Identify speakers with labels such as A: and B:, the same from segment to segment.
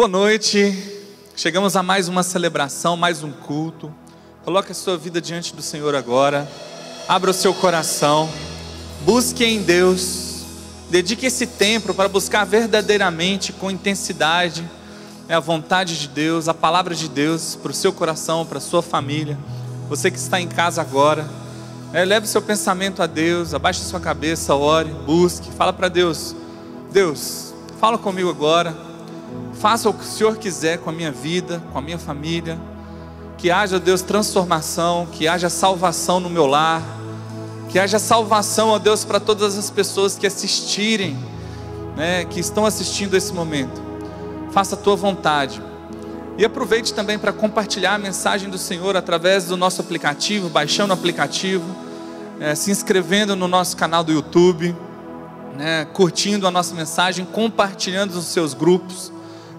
A: Boa noite, chegamos a mais uma celebração, mais um culto. Coloque a sua vida diante do Senhor agora, abra o seu coração, busque em Deus, dedique esse tempo para buscar verdadeiramente, com intensidade, a vontade de Deus, a palavra de Deus para o seu coração, para a sua família. Você que está em casa agora, leve o seu pensamento a Deus, abaixe a sua cabeça, ore, busque, fala para Deus: Deus, fala comigo agora. Faça o que o Senhor quiser com a minha vida, com a minha família. Que haja, Deus, transformação, que haja salvação no meu lar, que haja salvação, ó Deus, para todas as pessoas que assistirem, que estão assistindo esse momento. Faça a tua vontade. E aproveite também para compartilhar a mensagem do Senhor através do nosso aplicativo, baixando o aplicativo, se inscrevendo no nosso canal do YouTube, curtindo a nossa mensagem, compartilhando nos seus grupos,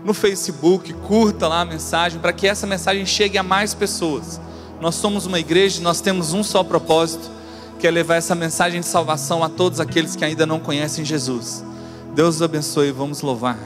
A: no Facebook. Curta lá a mensagem, para que essa mensagem chegue a mais pessoas. Nós somos uma igreja, nós temos um só propósito, que é levar essa mensagem de salvação a todos aqueles que ainda não conhecem Jesus. Deus os abençoe, vamos louvar.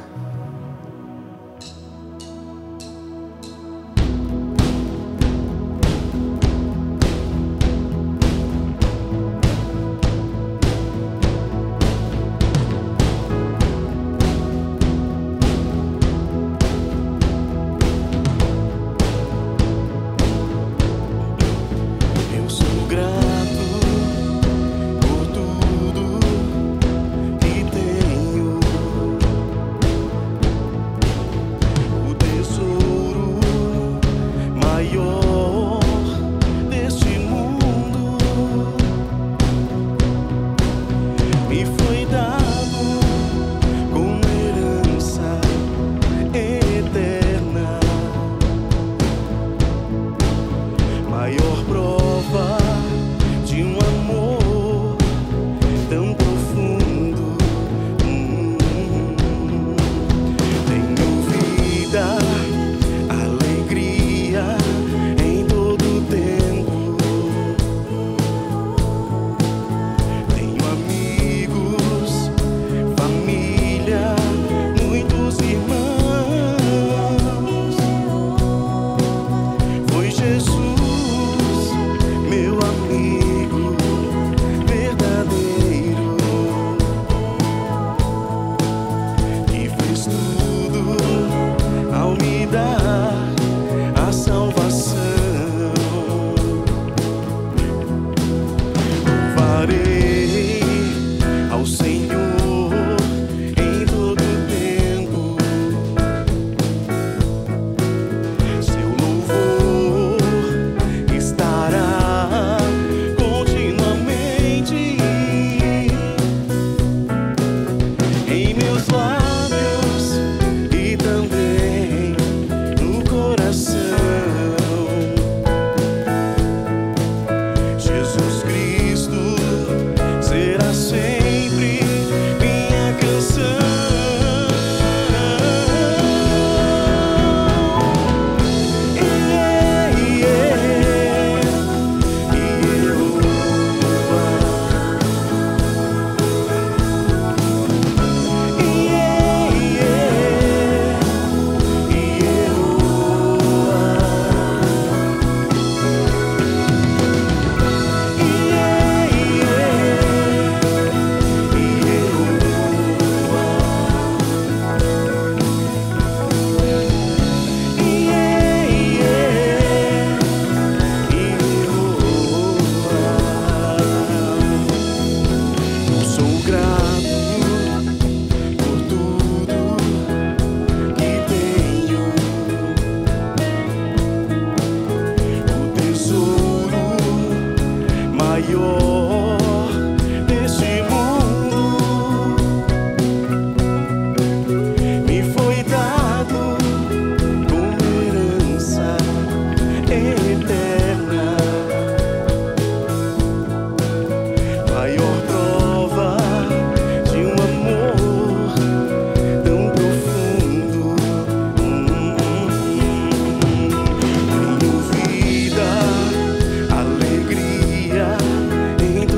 B: Em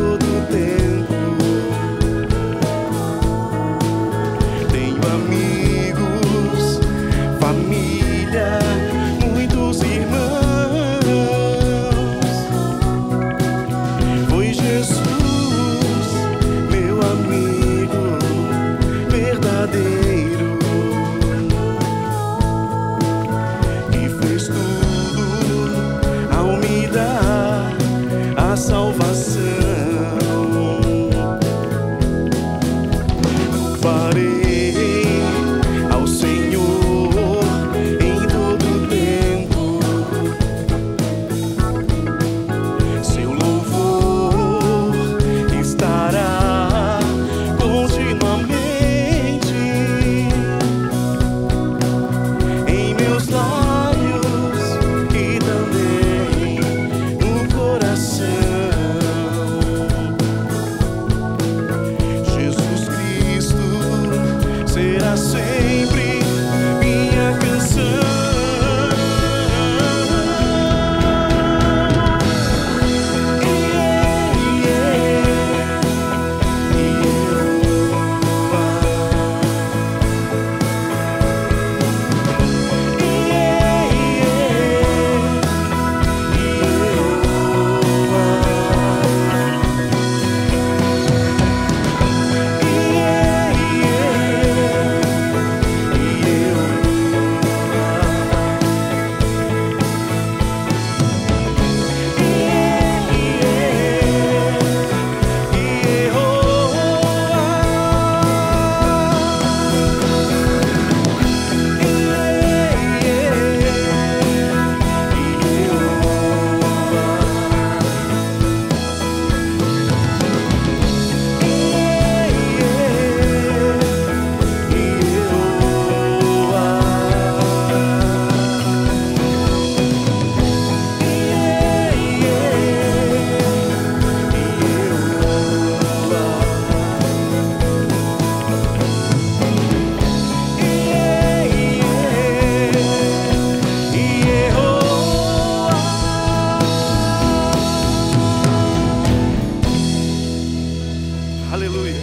B: Aleluia.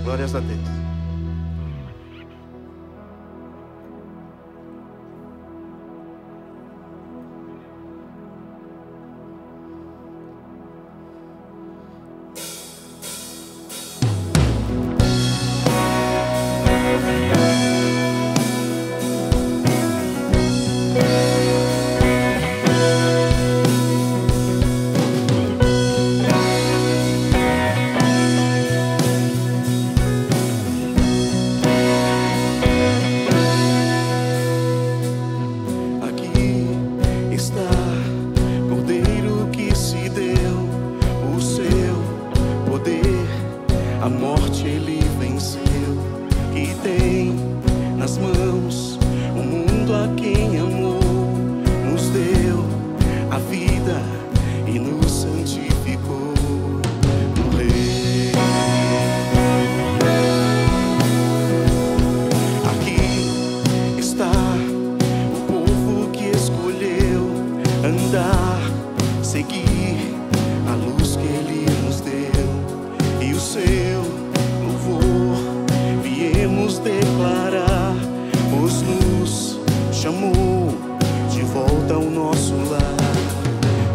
B: Glórias a Deus.
C: A morte ele venceu, que tem nas mãos o mundo a quem amou. Nos deu a vida e nos santificou. O Rei aqui está o povo que escolheu andar, seguir a luz que ele nos deu. E o seu louvor viemos declarar, pois nos chamou de volta ao nosso lar.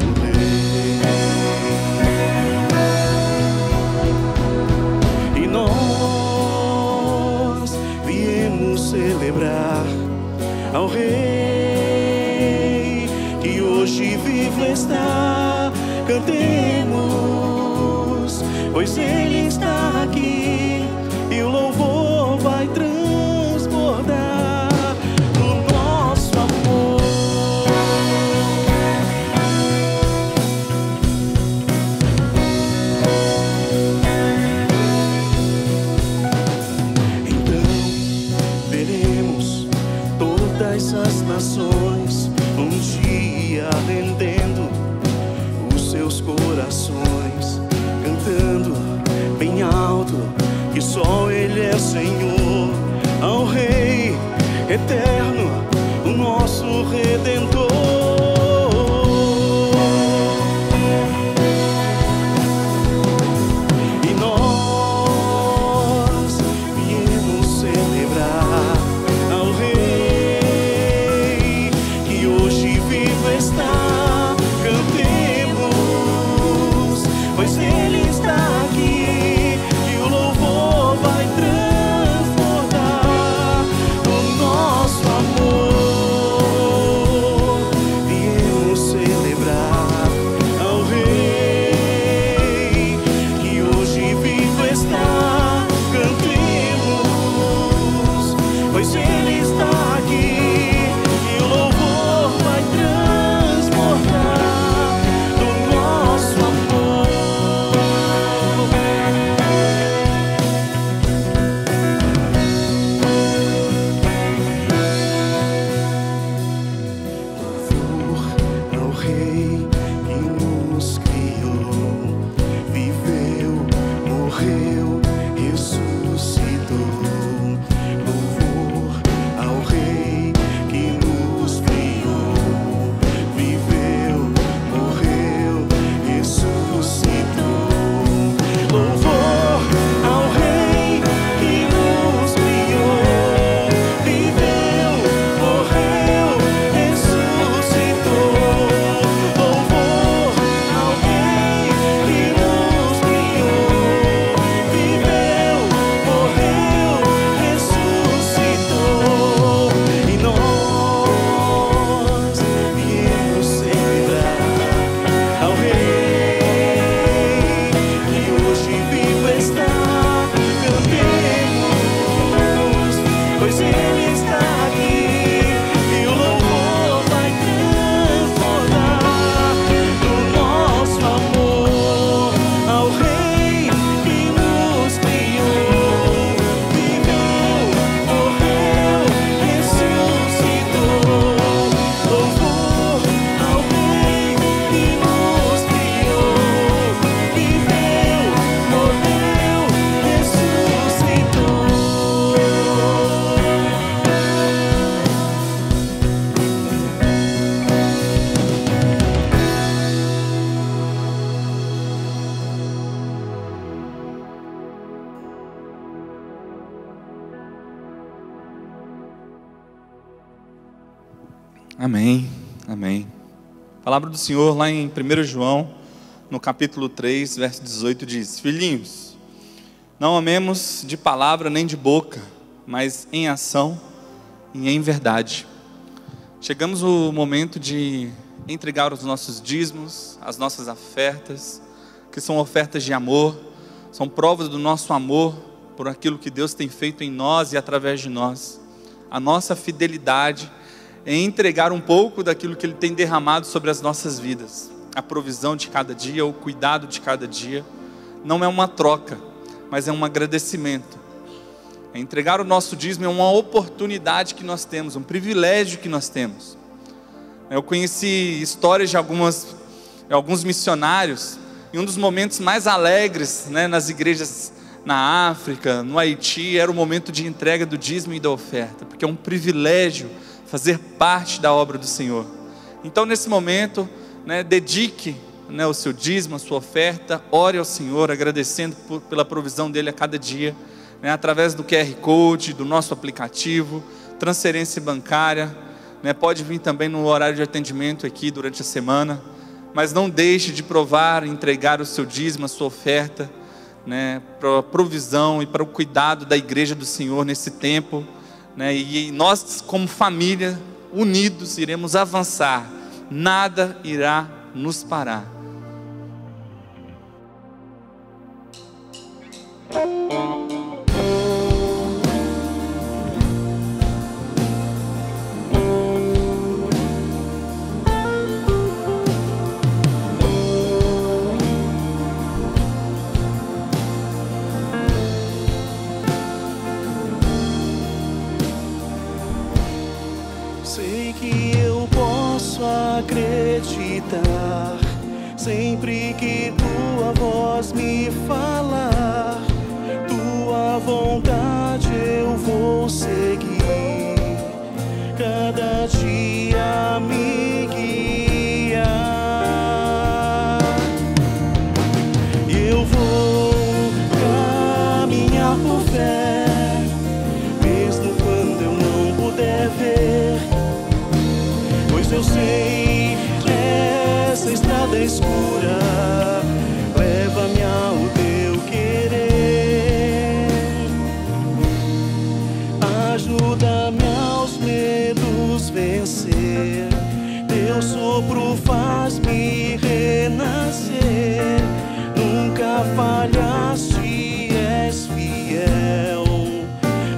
C: O Rei. E nós viemos celebrar ao Rei, que hoje vivo está. Cantemos, pois Ele está aqui, e o louvor vai transbordar no nosso amor. Então veremos todas as nações um dia rendendo os seus corações, cantando bem alto que só Ele é Senhor, ao Rei eterno, o nosso Redentor. E nós viemos celebrar ao Rei, que hoje vivo está. Cantemos, pois Ele está aqui, e o louvor vai transbordar.
A: Amém, amém. A palavra do Senhor lá em 1 João, no capítulo 3, verso 18 diz: Filhinhos, não amemos de palavra nem de boca, mas em ação e em verdade. Chegamos o momento de entregar os nossos dízimos, as nossas ofertas, que são ofertas de amor, são provas do nosso amor por aquilo que Deus tem feito em nós e através de nós. A nossa fidelidade em entregar um pouco daquilo que Ele tem derramado sobre as nossas vidas. A provisão de cada dia, o cuidado de cada dia, não é uma troca, mas é um agradecimento. Entregar o nosso dízimo é uma oportunidade que nós temos, um privilégio que nós temos. Eu conheci histórias de alguns missionários, e um dos momentos mais alegres, nas igrejas na África, no Haiti, era o momento de entrega do dízimo e da oferta, porque é um privilégio fazer parte da obra do Senhor. Então nesse momento, dedique o seu dízimo, a sua oferta, ore ao Senhor, agradecendo pela provisão dEle a cada dia, através do QR Code, do nosso aplicativo, transferência bancária, pode vir também no horário de atendimento aqui durante a semana, mas não deixe de provar e entregar o seu dízimo, a sua oferta, para a provisão e para o cuidado da igreja do Senhor nesse tempo, e nós como família, unidos, iremos avançar, nada irá nos parar.
C: Sei que eu posso acreditar, sempre que tua voz me falar, tua vontade eu vou seguir, cada dia me guiar. Eu vou caminhar por fé, mesmo quando eu não puder ver, pois eu sei que essa estrada escura leva-me ao teu querer. Ajuda-me aos medos vencer, teu sopro faz-me renascer. Nunca falhaste, és fiel,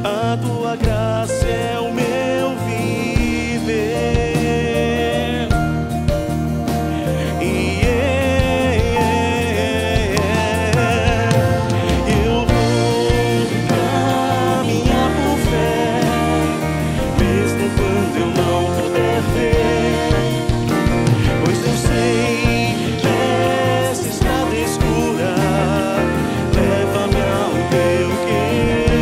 C: a tua graça é o meu viver. Leva-me ao teu querer.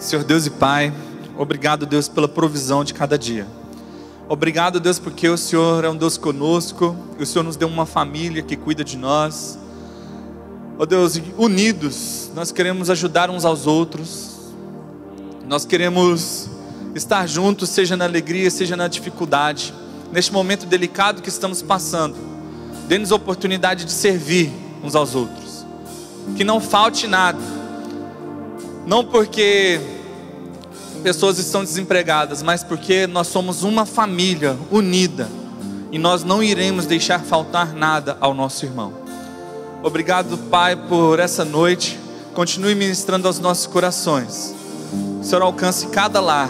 A: Senhor Deus e Pai, obrigado, Deus, pela provisão de cada dia. Obrigado, Deus, porque o Senhor é um Deus conosco, e o Senhor nos deu uma família que cuida de nós. Ó Deus, unidos, nós queremos ajudar uns aos outros, nós queremos estar juntos, seja na alegria, seja na dificuldade. Neste momento delicado que estamos passando, dê-nos a oportunidade de servir uns aos outros, que não falte nada, não porque pessoas estão desempregadas, mas porque nós somos uma família unida, e nós não iremos deixar faltar nada ao nosso irmão. Obrigado, Pai, por essa noite. Continue ministrando aos nossos corações. O Senhor alcance cada lar,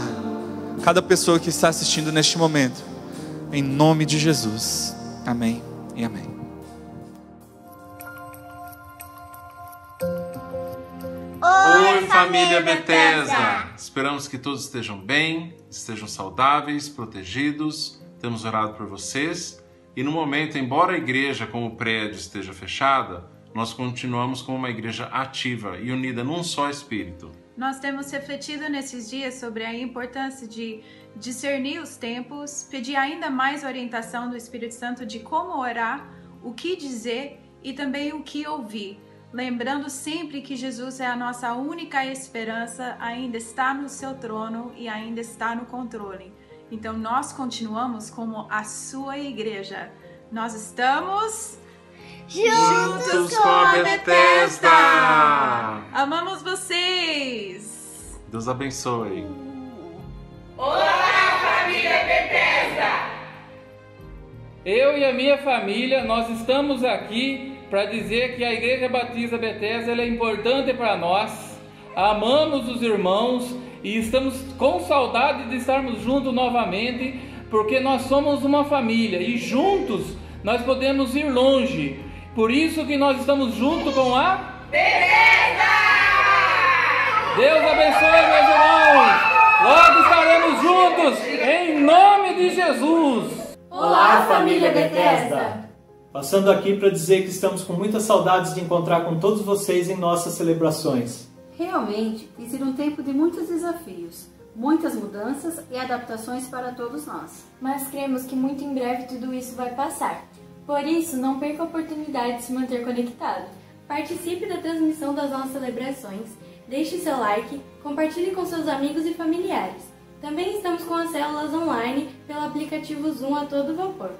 A: cada pessoa que está assistindo neste momento, em nome de Jesus, amém e amém.
D: Oi, família Bethesda! Esperamos que todos estejam bem, estejam saudáveis, protegidos. Temos orado por vocês. E no momento, embora a igreja como prédio esteja fechada, nós continuamos como uma igreja ativa e unida num só espírito.
E: Nós temos refletido nesses dias sobre a importância de discernir os tempos, pedir ainda mais orientação do Espírito Santo de como orar, o que dizer e também o que ouvir. Lembrando sempre que Jesus é a nossa única esperança, ainda está no seu trono e ainda está no controle. Então nós continuamos como a sua igreja. Nós estamos
D: juntos com a Bethesda!
E: Amamos vocês!
D: Deus abençoe!
F: Olá, família Bethesda!
G: Eu e a minha família, nós estamos aqui para dizer que a Igreja Batista Bethesda ela é importante para nós. Amamos os irmãos e estamos com saudade de estarmos juntos novamente, porque nós somos uma família e juntos nós podemos ir longe. Por isso que nós estamos juntos com a
F: Bethesda!
G: Deus abençoe, meus irmãos! Logo estaremos juntos, em nome de Jesus!
F: Olá, família Bethesda!
H: Passando aqui para dizer que estamos com muitas saudades de encontrar com todos vocês em nossas celebrações.
I: Realmente, tem sido um tempo de muitos desafios, muitas mudanças e adaptações para todos nós.
J: Mas cremos que muito em breve tudo isso vai passar. Por isso, não perca a oportunidade de se manter conectado. Participe da transmissão das nossas celebrações, deixe seu like, compartilhe com seus amigos e familiares. Também estamos com as células online pelo aplicativo Zoom a todo vapor.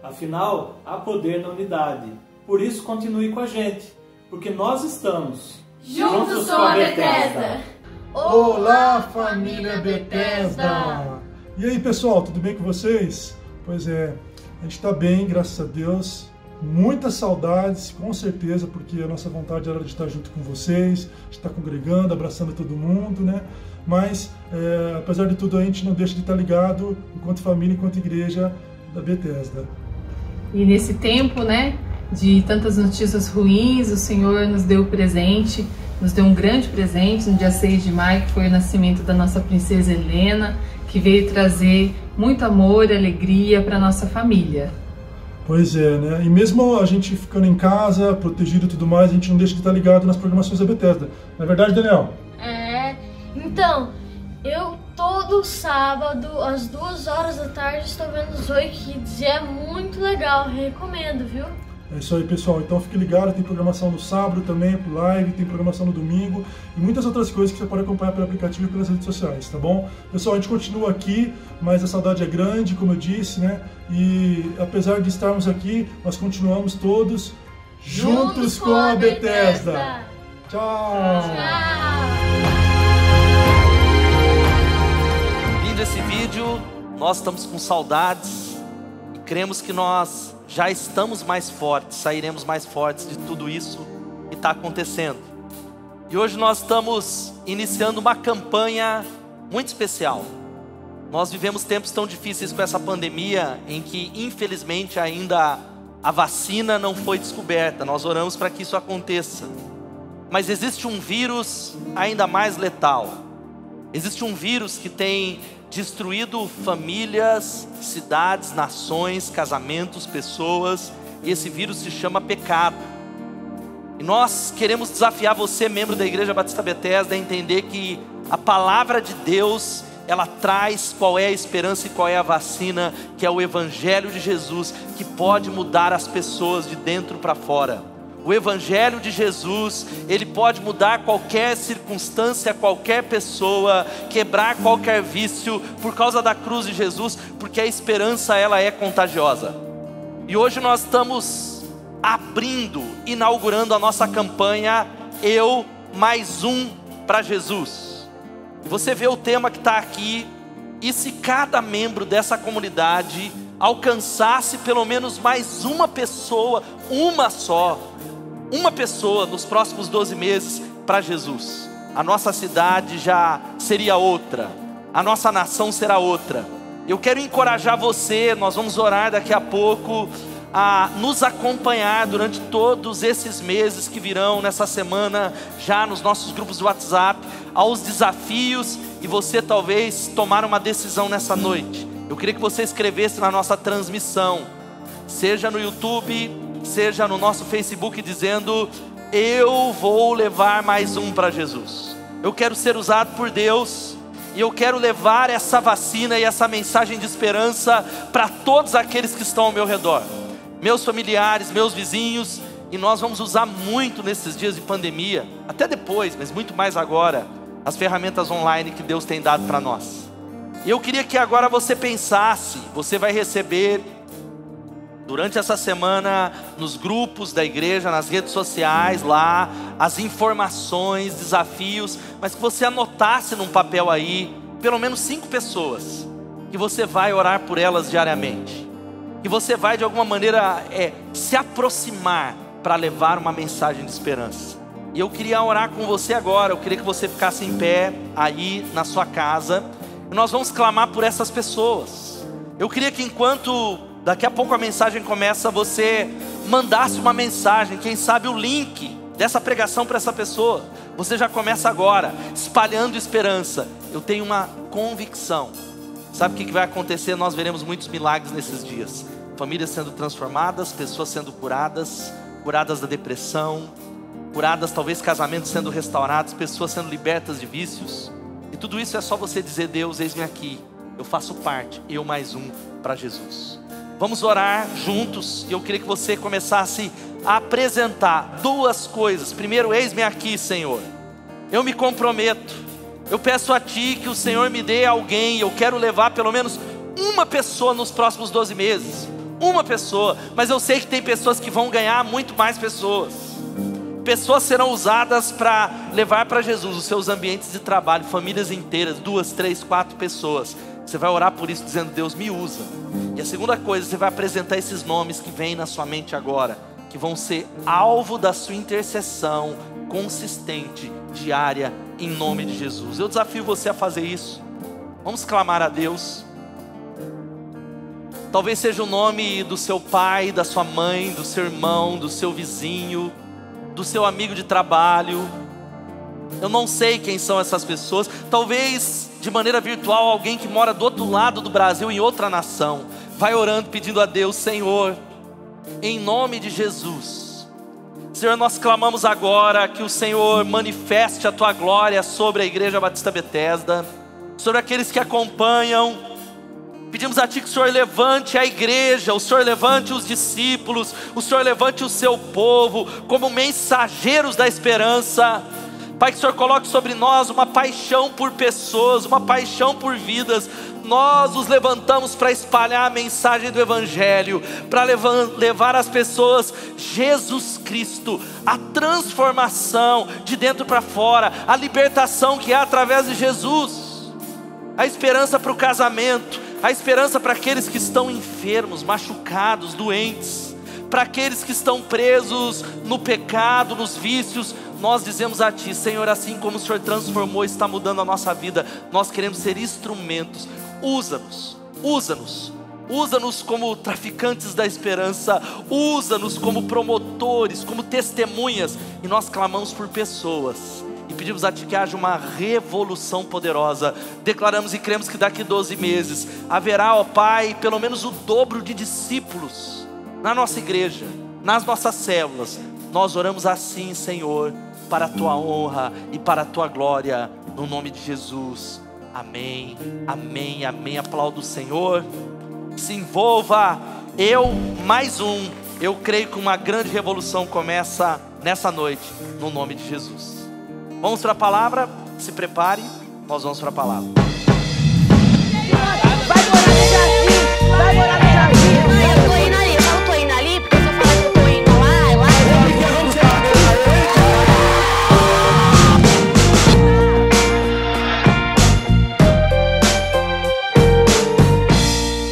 H: Afinal, há poder na unidade. Por isso, continue com a gente, porque nós estamos
J: juntos com a Bethesda!
K: Olá, família Bethesda! E aí, pessoal, tudo bem com vocês? Pois é, a gente está bem, graças a Deus. Muitas saudades, com certeza, porque a nossa vontade era de estar junto com vocês, de estar congregando, abraçando todo mundo, né? Mas, apesar de tudo, a gente não deixa de estar ligado, enquanto família, enquanto igreja da Bethesda.
L: E nesse tempo, né, de tantas notícias ruins, o Senhor nos deu presente, nos deu um grande presente no dia 6 de maio, que foi o nascimento da nossa princesa Helena, que veio trazer muito amor e alegria para a nossa família.
K: Pois é, né? E mesmo a gente ficando em casa, protegido e tudo mais, a gente não deixa de estar ligado nas programações da Bethesda. Não é verdade, Daniel?
J: Então, eu todo sábado, às 2 horas da tarde, estou vendo os Oi Kids e é muito legal, recomendo, viu?
K: É isso aí, pessoal. Então fique ligado, tem programação no sábado também, por live, tem programação no domingo e muitas outras coisas que você pode acompanhar pelo aplicativo e pelas redes sociais, tá bom? Pessoal, a gente continua aqui, mas a saudade é grande, como eu disse, né? E apesar de estarmos aqui, nós continuamos todos juntos com a Bethesda. Tchau!
M: Vindo esse vídeo, nós estamos com saudades e cremos que nós já estamos mais fortes, sairemos mais fortes de tudo isso que está acontecendo. E hoje nós estamos iniciando uma campanha muito especial. Nós vivemos tempos tão difíceis com essa pandemia, em que infelizmente ainda a vacina não foi descoberta. Nós oramos para que isso aconteça. Mas existe um vírus ainda mais letal. Existe um vírus que tem destruído famílias, cidades, nações, casamentos, pessoas. E esse vírus se chama pecado. E nós queremos desafiar você, membro da Igreja Batista Bethesda, a entender que A palavra de Deus, ela traz qual é a esperança e qual é a vacina, que é o Evangelho de Jesus, que pode mudar as pessoas de dentro para fora. O Evangelho de Jesus, ele pode mudar qualquer circunstância, qualquer pessoa, quebrar qualquer vício por causa da cruz de Jesus, porque a esperança, ela é contagiosa. E hoje nós estamos inaugurando a nossa campanha Eu Mais Um para Jesus. E você vê o tema que está aqui, e se cada membro dessa comunidade alcançasse pelo menos mais uma pessoa, uma pessoa nos próximos 12 meses para Jesus, a nossa cidade já seria outra, a nossa nação será outra. Eu quero encorajar você, nós vamos orar daqui a pouco, a nos acompanhar durante todos esses meses que virão nessa semana, já nos nossos grupos do WhatsApp, aos desafios, e você talvez tomar uma decisão nessa noite. Eu queria que você escrevesse na nossa transmissão, seja no YouTube, seja no nosso Facebook, dizendo: eu vou levar mais um para Jesus. Eu quero ser usado por Deus, e eu quero levar essa vacina e essa mensagem de esperança para todos aqueles que estão ao meu redor, meus familiares, meus vizinhos. E nós vamos usar muito nesses dias de pandemia, até depois, mas muito mais agora, as ferramentas online que Deus tem dado para nós. E eu queria que agora você pensasse, você vai receber durante essa semana nos grupos da igreja, nas redes sociais lá, as informações, desafios, mas que você anotasse num papel aí, pelo menos 5 pessoas, que você vai orar por elas diariamente, que você vai de alguma maneira se aproximar para levar uma mensagem de esperança. E eu queria orar com você agora, eu queria que você ficasse em pé aí na sua casa, e nós vamos clamar por essas pessoas. Eu queria que enquanto daqui a pouco a mensagem começa, você mandasse uma mensagem, quem sabe o link dessa pregação para essa pessoa. Você já começa agora, espalhando esperança. Eu tenho uma convicção. Sabe o que vai acontecer? Nós veremos muitos milagres nesses dias. Famílias sendo transformadas, pessoas sendo curadas da depressão, curadas, talvez casamentos sendo restaurados, pessoas sendo libertas de vícios. E tudo isso é só você dizer: Deus, eis-me aqui, eu faço parte, eu mais um para Jesus. Vamos orar juntos, e eu queria que você começasse a apresentar 2 coisas. Primeiro, eis-me aqui, Senhor, eu me comprometo, eu peço a Ti que o Senhor me dê alguém. Eu quero levar pelo menos uma pessoa nos próximos 12 meses, uma pessoa, mas eu sei que tem pessoas que vão ganhar muito mais pessoas. Pessoas serão usadas para levar para Jesus os seus ambientes de trabalho, famílias inteiras, 2, 3, 4 pessoas. Você vai orar por isso dizendo: Deus, me usa. E a segunda coisa, você vai apresentar esses nomes que vêm na sua mente agora, que vão ser alvo da sua intercessão consistente, diária, em nome de Jesus. Eu desafio você a fazer isso. Vamos clamar a Deus. Talvez seja o nome do seu pai, da sua mãe, do seu irmão, do seu vizinho, do seu amigo de trabalho. Eu não sei quem são essas pessoas. Talvez de maneira virtual alguém que mora do outro lado do Brasil, em outra nação. Vai orando, pedindo a Deus: Senhor, em nome de Jesus, Senhor, nós clamamos agora que o Senhor manifeste a Tua glória sobre a Igreja Batista Bethesda, sobre aqueles que acompanham. Pedimos a Ti que o Senhor levante a igreja, o Senhor levante os discípulos, o Senhor levante o Seu povo como mensageiros da esperança. Pai, que o Senhor coloque sobre nós uma paixão por pessoas, uma paixão por vidas. Nós os levantamos para espalhar a mensagem do Evangelho, para levar às pessoas Jesus Cristo, a transformação de dentro para fora, a libertação que há através de Jesus, a esperança para o casamento, a esperança para aqueles que estão enfermos, machucados, doentes, para aqueles que estão presos no pecado, nos vícios. Nós dizemos a Ti, Senhor, assim como o Senhor transformou, está mudando a nossa vida, nós queremos ser instrumentos. Usa-nos, usa-nos, usa-nos como traficantes da esperança, usa-nos como promotores, como testemunhas. E nós clamamos por pessoas e pedimos a Ti que haja uma revolução poderosa. Declaramos e cremos que daqui 12 meses haverá, ó Pai, pelo menos o dobro de discípulos na nossa igreja, nas nossas células. Nós oramos assim, Senhor, para a tua honra e para a tua glória, no nome de Jesus. Amém, amém, amém. Aplauda o Senhor. Se envolva. Eu creio que uma grande revolução começa nessa noite, no nome de Jesus. Vamos para a palavra, se prepare, nós vamos para a palavra.
F: Vai morar no jardim, vai morar no jardim. Eu tô indo ali, eu tô indo ali, porque se eu falar que eu tô indo lá.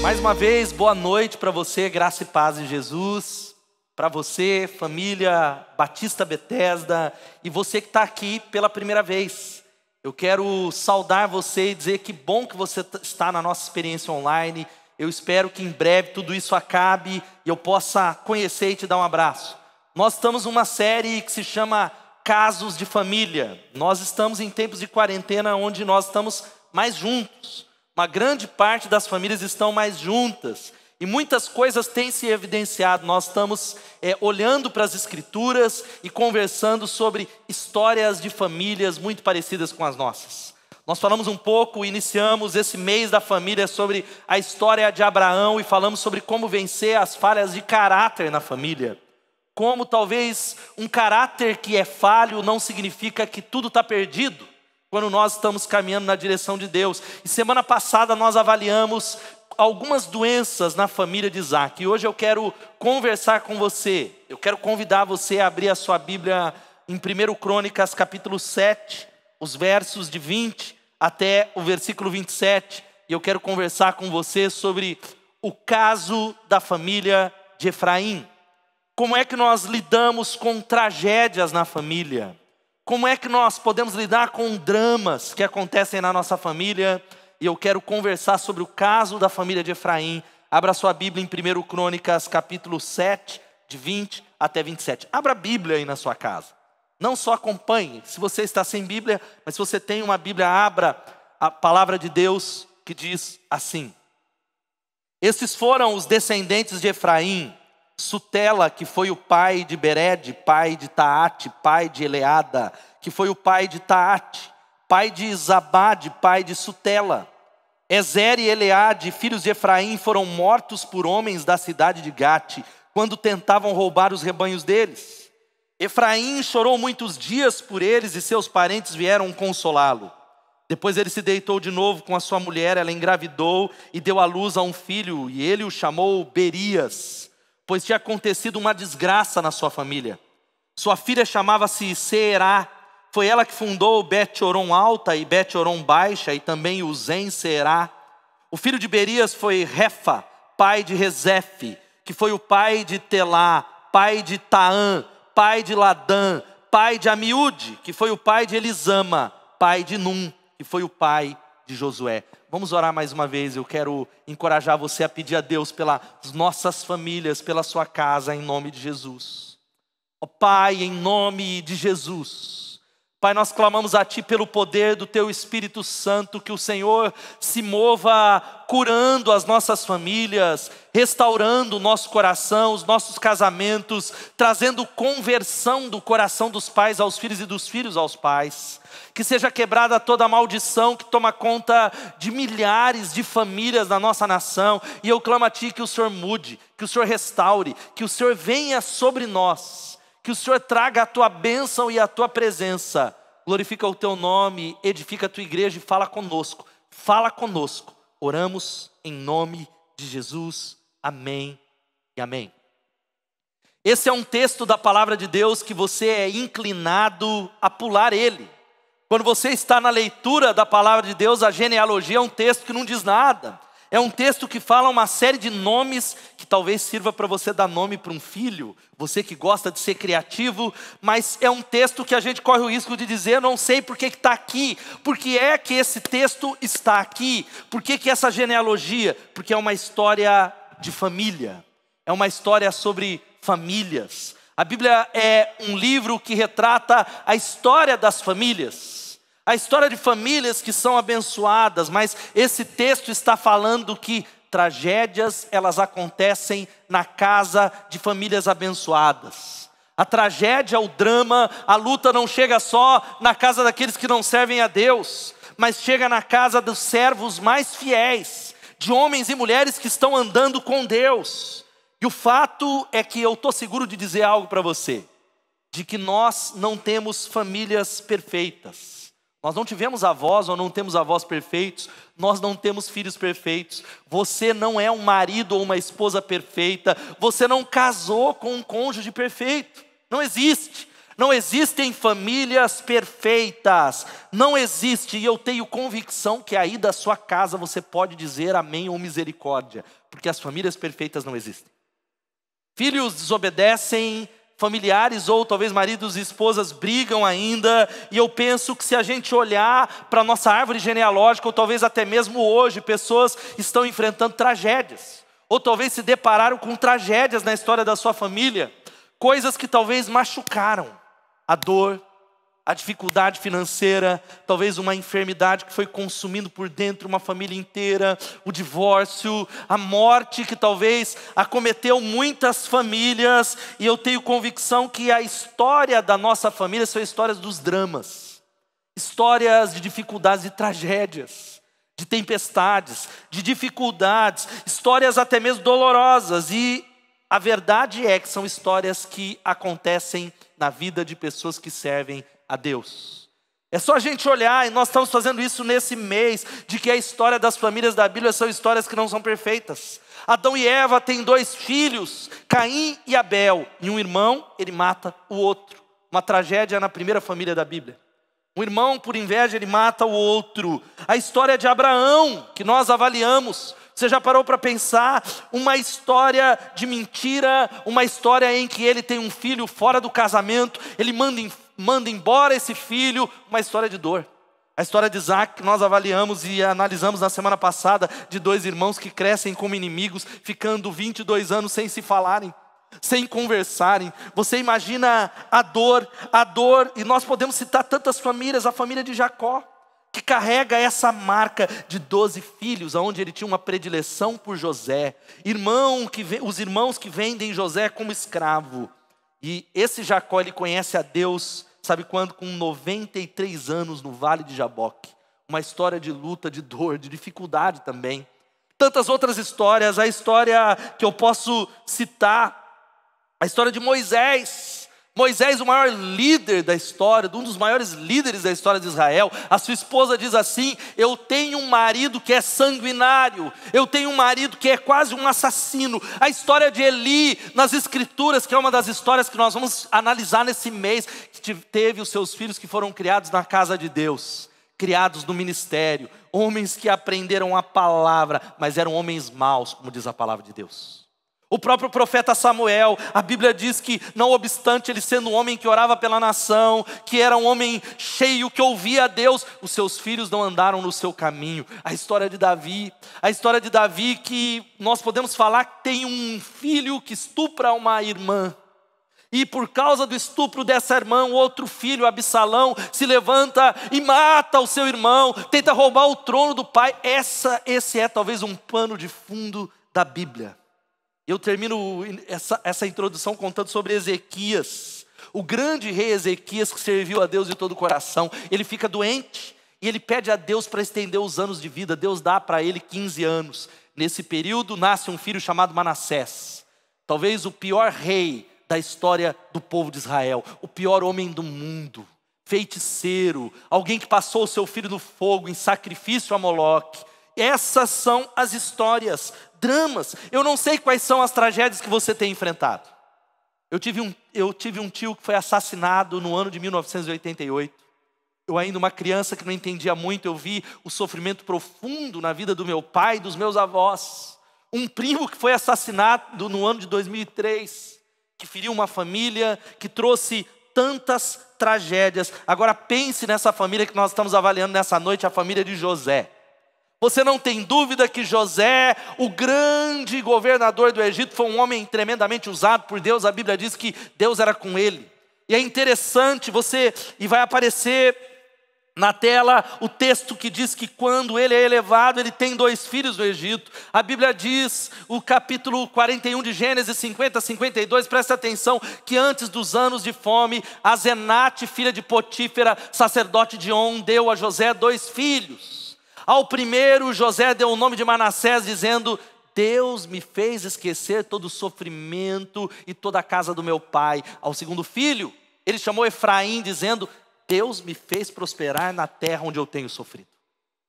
M: Mais uma vez, boa noite para você, graça e paz em Jesus. Para você, família Batista Bethesda, e você que está aqui pela primeira vez. Eu quero saudar você e dizer que bom que você está na nossa experiência online. Eu espero que em breve tudo isso acabe e eu possa conhecer e te dar um abraço. Nós estamos numa série que se chama Casos de Família. Nós estamos em tempos de quarentena onde nós estamos mais juntos. Uma grande parte das famílias estão mais juntas. E muitas coisas têm se evidenciado. Nós estamos olhando para as Escrituras e conversando sobre histórias de famílias muito parecidas com as nossas. Nós falamos um pouco, iniciamos esse mês da família sobre a história de Abraão e falamos sobre como vencer as falhas de caráter na família. Como talvez um caráter que é falho não significa que tudo está perdido, quando nós estamos caminhando na direção de Deus. E semana passada nós avaliamos algumas doenças na família de Isaac. E hoje eu quero conversar com você. Eu quero convidar você a abrir a sua Bíblia em 1 Crônicas capítulo 7, os versos de 20 até o versículo 27. E eu quero conversar com você sobre o caso da família de Efraim. Como é que nós lidamos com tragédias na família? Como é que nós podemos lidar com dramas que acontecem na nossa família? E eu quero conversar sobre o caso da família de Efraim. Abra sua Bíblia em 1 Crônicas, capítulo 7, de 20 até 27. Abra a Bíblia aí na sua casa. Não só acompanhe, se você está sem Bíblia, mas se você tem uma Bíblia, abra a palavra de Deus que diz assim. Estes foram os descendentes de Efraim: Sutela, que foi o pai de Bered, pai de Taate, pai de Eleada, que foi o pai de Taate, pai de Zabade, pai de Sutela. Ezer e Eleade, filhos de Efraim, foram mortos por homens da cidade de Gate, quando tentavam roubar os rebanhos deles. Efraim chorou muitos dias por eles e seus parentes vieram consolá-lo. Depois ele se deitou de novo com a sua mulher, ela engravidou e deu à luz a um filho, e ele o chamou Berias, pois tinha acontecido uma desgraça na sua família. Sua filha chamava-se Seerá. Foi ela que fundou Bet-Horon Alta e Bet-Horon Baixa e também o Zen-Seerá. O filho de Berias foi Refa, pai de Rezefe, que foi o pai de Telá, pai de Taã, pai de Ladã, pai de Amiúde, que foi o pai de Elisama, pai de Num, que foi o pai de Josué. Vamos orar mais uma vez. Eu quero encorajar você a pedir a Deus pelas nossas famílias, pela sua casa, em nome de Jesus. Ó Pai, em nome de Jesus. Pai, nós clamamos a Ti pelo poder do Teu Espírito Santo, que o Senhor se mova curando as nossas famílias, restaurando o nosso coração, os nossos casamentos, trazendo conversão do coração dos pais aos filhos e dos filhos aos pais. Que seja quebrada toda a maldição que toma conta de milhares de famílias na nossa nação. E eu clamo a Ti que o Senhor mude, que o Senhor restaure, que o Senhor venha sobre nós. Que o Senhor traga a Tua bênção e a Tua presença. Glorifica o Teu nome, edifica a Tua igreja e fala conosco. Fala conosco. Oramos em nome de Jesus. Amém e amém. Esse é um texto da palavra de Deus que você é inclinado a pular ele. Quando você está na leitura da palavra de Deus, a genealogia é um texto que não diz nada. É um texto que fala uma série de nomes que talvez sirva para você dar nome para um filho, você que gosta de ser criativo, mas é um texto que a gente corre o risco de dizer, não sei por que está aqui, por que é que esse texto está aqui, por que essa genealogia? Porque é uma história de família, é uma história sobre famílias. A Bíblia é um livro que retrata a história das famílias. A história de famílias que são abençoadas, mas esse texto está falando que tragédias, elas acontecem na casa de famílias abençoadas. A tragédia, o drama, a luta não chega só na casa daqueles que não servem a Deus, mas chega na casa dos servos mais fiéis, de homens e mulheres que estão andando com Deus. E o fato é que eu estou seguro de dizer algo para você, de que nós não temos famílias perfeitas. Nós não tivemos avós ou não temos avós perfeitos, nós não temos filhos perfeitos. Você não é um marido ou uma esposa perfeita, você não casou com um cônjuge perfeito. Não existe. Não existem famílias perfeitas, não existe, e eu tenho convicção que aí da sua casa você pode dizer amém ou misericórdia, porque as famílias perfeitas não existem. Filhos desobedecem, familiares ou talvez maridos e esposas brigam ainda, e eu penso que se a gente olhar para a nossa árvore genealógica, ou talvez até mesmo hoje, pessoas estão enfrentando tragédias, ou talvez se depararam com tragédias na história da sua família, coisas que talvez machucaram. A dor, a dificuldade financeira, talvez uma enfermidade que foi consumindo por dentro uma família inteira, o divórcio, a morte que talvez acometeu muitas famílias, e eu tenho convicção que a história da nossa família são histórias dos dramas, histórias de dificuldades e tragédias, de tempestades, de dificuldades, histórias até mesmo dolorosas, e a verdade é que são histórias que acontecem na vida de pessoas que servem a Deus. É só a gente olhar, e nós estamos fazendo isso nesse mês, de que a história das famílias da Bíblia são histórias que não são perfeitas. Adão e Eva têm 2 filhos, Caim e Abel, e um irmão, ele mata o outro. Uma tragédia na primeira família da Bíblia. Um irmão, por inveja, ele mata o outro. A história de Abraão, que nós avaliamos, você já parou para pensar? Uma história de mentira, uma história em que ele tem um filho fora do casamento, ele manda embora esse filho, uma história de dor. A história de Isaac, que nós avaliamos e analisamos na semana passada, de 2 irmãos que crescem como inimigos, ficando 22 anos sem se falarem, sem conversarem. Você imagina a dor, e nós podemos citar tantas famílias, a família de Jacó, que carrega essa marca de 12 filhos, onde ele tinha uma predileção por José, os irmãos que vendem José como escravo. E esse Jacó, ele conhece a Deus, sabe quando? Com 93 anos no Vale de Jaboque. Uma história de luta, de dor, de dificuldade também. Tantas outras histórias, a história que eu posso citar, a história de Moisés. Moisés, o maior líder da história, um dos maiores líderes da história de Israel. A sua esposa diz assim: eu tenho um marido que é sanguinário, eu tenho um marido que é quase um assassino. A história de Eli nas escrituras, que é uma das histórias que nós vamos analisar nesse mês, que teve os seus filhos que foram criados na casa de Deus, criados no ministério, homens que aprenderam a palavra, mas eram homens maus, como diz a palavra de Deus. O próprio profeta Samuel, a Bíblia diz que, não obstante ele sendo um homem que orava pela nação, que era um homem cheio, que ouvia a Deus, os seus filhos não andaram no seu caminho. A história de Davi que nós podemos falar que tem um filho que estupra uma irmã. E por causa do estupro dessa irmã, o outro filho, Absalão, se levanta e mata o seu irmão, tenta roubar o trono do pai. Esse é talvez um pano de fundo da Bíblia. Eu termino essa introdução contando sobre Ezequias, o grande rei Ezequias, que serviu a Deus de todo o coração. Ele fica doente e ele pede a Deus para estender os anos de vida. Deus dá para ele 15 anos. Nesse período nasce um filho chamado Manassés, talvez o pior rei da história do povo de Israel, o pior homem do mundo, feiticeiro, alguém que passou o seu filho no fogo em sacrifício a Moloque. Essas são as histórias, dramas. Eu não sei quais são as tragédias que você tem enfrentado. Eu tive um tio que foi assassinado no ano de 1988. Eu ainda uma criança que não entendia muito, eu vi o sofrimento profundo na vida do meu pai e dos meus avós. Um primo que foi assassinado no ano de 2003, que feriu uma família, que trouxe tantas tragédias. Agora pense nessa família que nós estamos avaliando nessa noite, a família de José. Você não tem dúvida que José, o grande governador do Egito, foi um homem tremendamente usado por Deus. A Bíblia diz que Deus era com ele. E é interessante, e vai aparecer Na tela, o texto que diz que quando ele é elevado, ele tem 2 filhos no Egito. A Bíblia diz, o capítulo 41 de Gênesis 50, 52, presta atenção, que antes dos anos de fome, Azenate, filha de Potífera, sacerdote de On, deu a José 2 filhos. Ao primeiro, José deu o nome de Manassés, dizendo: Deus me fez esquecer todo o sofrimento e toda a casa do meu pai. Ao segundo filho, ele chamou Efraim, dizendo: Deus me fez prosperar na terra onde eu tenho sofrido.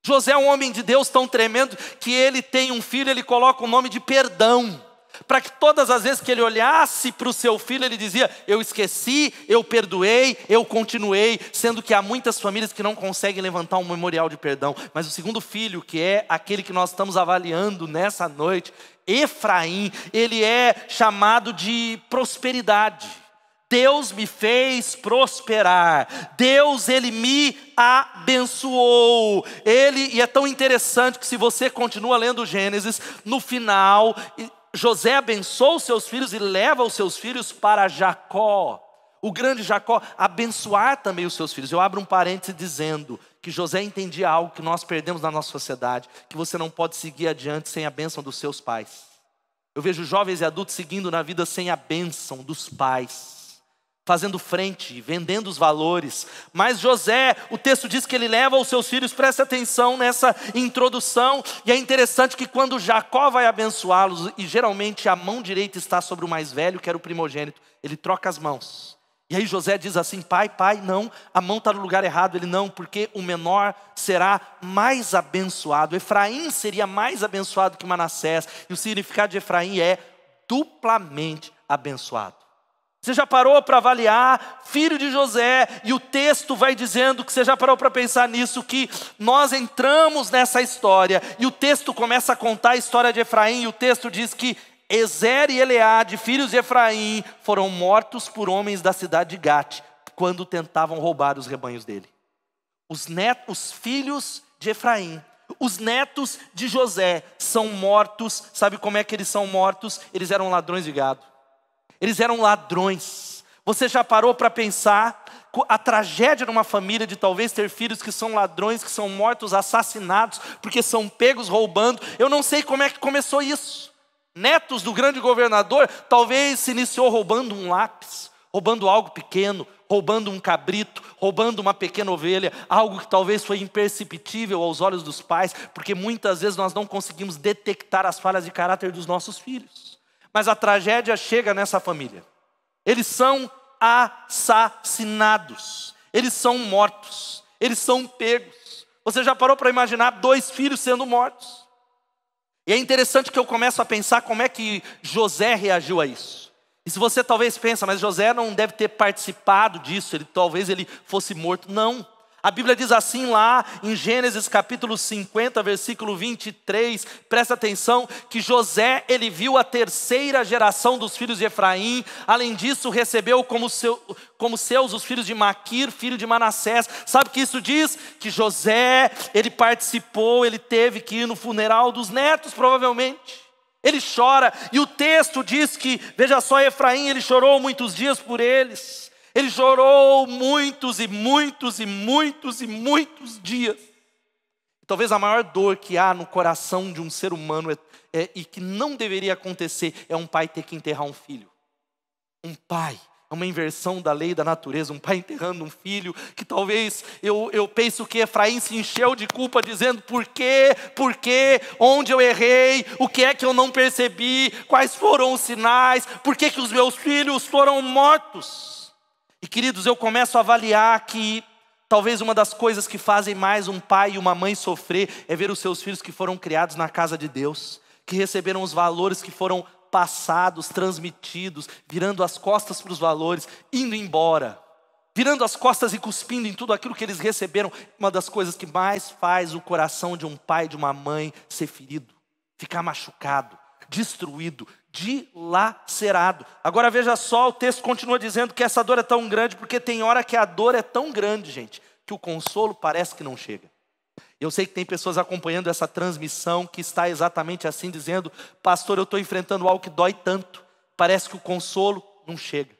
M: José é um homem de Deus tão tremendo que ele tem um filho, ele coloca o nome de perdão. Para que todas as vezes que ele olhasse para o seu filho, ele dizia: eu esqueci, eu perdoei, eu continuei. Sendo que há muitas famílias que não conseguem levantar um memorial de perdão. Mas o segundo filho, que é aquele que nós estamos avaliando nessa noite, Efraim, ele é chamado de prosperidade. Deus me fez prosperar. Deus, ele me abençoou. E é tão interessante que se você continua lendo Gênesis, no final, José abençoa os seus filhos e leva os seus filhos para Jacó. O grande Jacó, abençoar também os seus filhos. Eu abro um parêntese dizendo que José entendia algo que nós perdemos na nossa sociedade, que você não pode seguir adiante sem a bênção dos seus pais. Eu vejo jovens e adultos seguindo na vida sem a bênção dos pais, fazendo frente, vendendo os valores. Mas José, o texto diz que ele leva os seus filhos, presta atenção nessa introdução, e é interessante que quando Jacó vai abençoá-los, e geralmente a mão direita está sobre o mais velho, que era o primogênito, ele troca as mãos. E aí José diz assim: pai, não, a mão está no lugar errado. Ele: não, porque o menor será mais abençoado. Efraim seria mais abençoado que Manassés, e o significado de Efraim é duplamente abençoado. Você já parou para avaliar, filho de José, e o texto vai dizendo que você já parou para pensar nisso, que nós entramos nessa história, e o texto começa a contar a história de Efraim, e o texto diz que Ezer e Eleade, filhos de Efraim, foram mortos por homens da cidade de Gate, quando tentavam roubar os rebanhos dele. Os filhos de Efraim, os netos de José são mortos. Sabe como é que eles são mortos? Eles eram ladrões de gado. Eles eram ladrões. Você já parou para pensar a tragédia numa família de talvez ter filhos que são ladrões, que são mortos, assassinados, porque são pegos roubando? Eu não sei como é que começou isso. Netos do grande governador, talvez se iniciou roubando um lápis, roubando algo pequeno, roubando um cabrito, roubando uma pequena ovelha, algo que talvez foi imperceptível aos olhos dos pais, porque muitas vezes nós não conseguimos detectar as falhas de caráter dos nossos filhos. Mas a tragédia chega nessa família. Eles são assassinados, eles são mortos, eles são pegos. Você já parou para imaginar 2 filhos sendo mortos? E é interessante que eu começo a pensar como é que José reagiu a isso. E se você talvez pensa, mas José não deve ter participado disso, talvez ele fosse morto. Não. A Bíblia diz assim lá em Gênesis capítulo 50, versículo 23, presta atenção, que José, ele viu a 3ª geração dos filhos de Efraim. Além disso, recebeu como seus os filhos de Maquir, filho de Manassés. Sabe o que isso diz? Que José, ele participou, ele teve que ir no funeral dos netos, provavelmente. Ele chora, e o texto diz que, veja só, Efraim, ele chorou muitos dias por eles. Ele chorou muitos e muitos e muitos e muitos dias. Talvez a maior dor que há no coração de um ser humano e que não deveria acontecer é um pai ter que enterrar um filho. Um pai, é uma inversão da lei da natureza, um pai enterrando um filho, que talvez eu penso que Efraim se encheu de culpa dizendo: por quê, onde eu errei, o que é que eu não percebi, quais foram os sinais, por que os meus filhos foram mortos? E queridos, eu começo a avaliar que talvez uma das coisas que fazem mais um pai e uma mãe sofrer é ver os seus filhos que foram criados na casa de Deus, que receberam os valores que foram passados, transmitidos, virando as costas para os valores, indo embora, virando as costas e cuspindo em tudo aquilo que eles receberam. Uma das coisas que mais faz o coração de um pai e de uma mãe ser ferido, ficar machucado, destruído, dilacerado. Agora veja só, o texto continua dizendo que essa dor é tão grande, porque tem hora que a dor é tão grande, gente, que o consolo parece que não chega. Eu sei que tem pessoas acompanhando essa transmissão que está exatamente assim, dizendo: pastor, eu estou enfrentando algo que dói tanto, parece que o consolo não chega.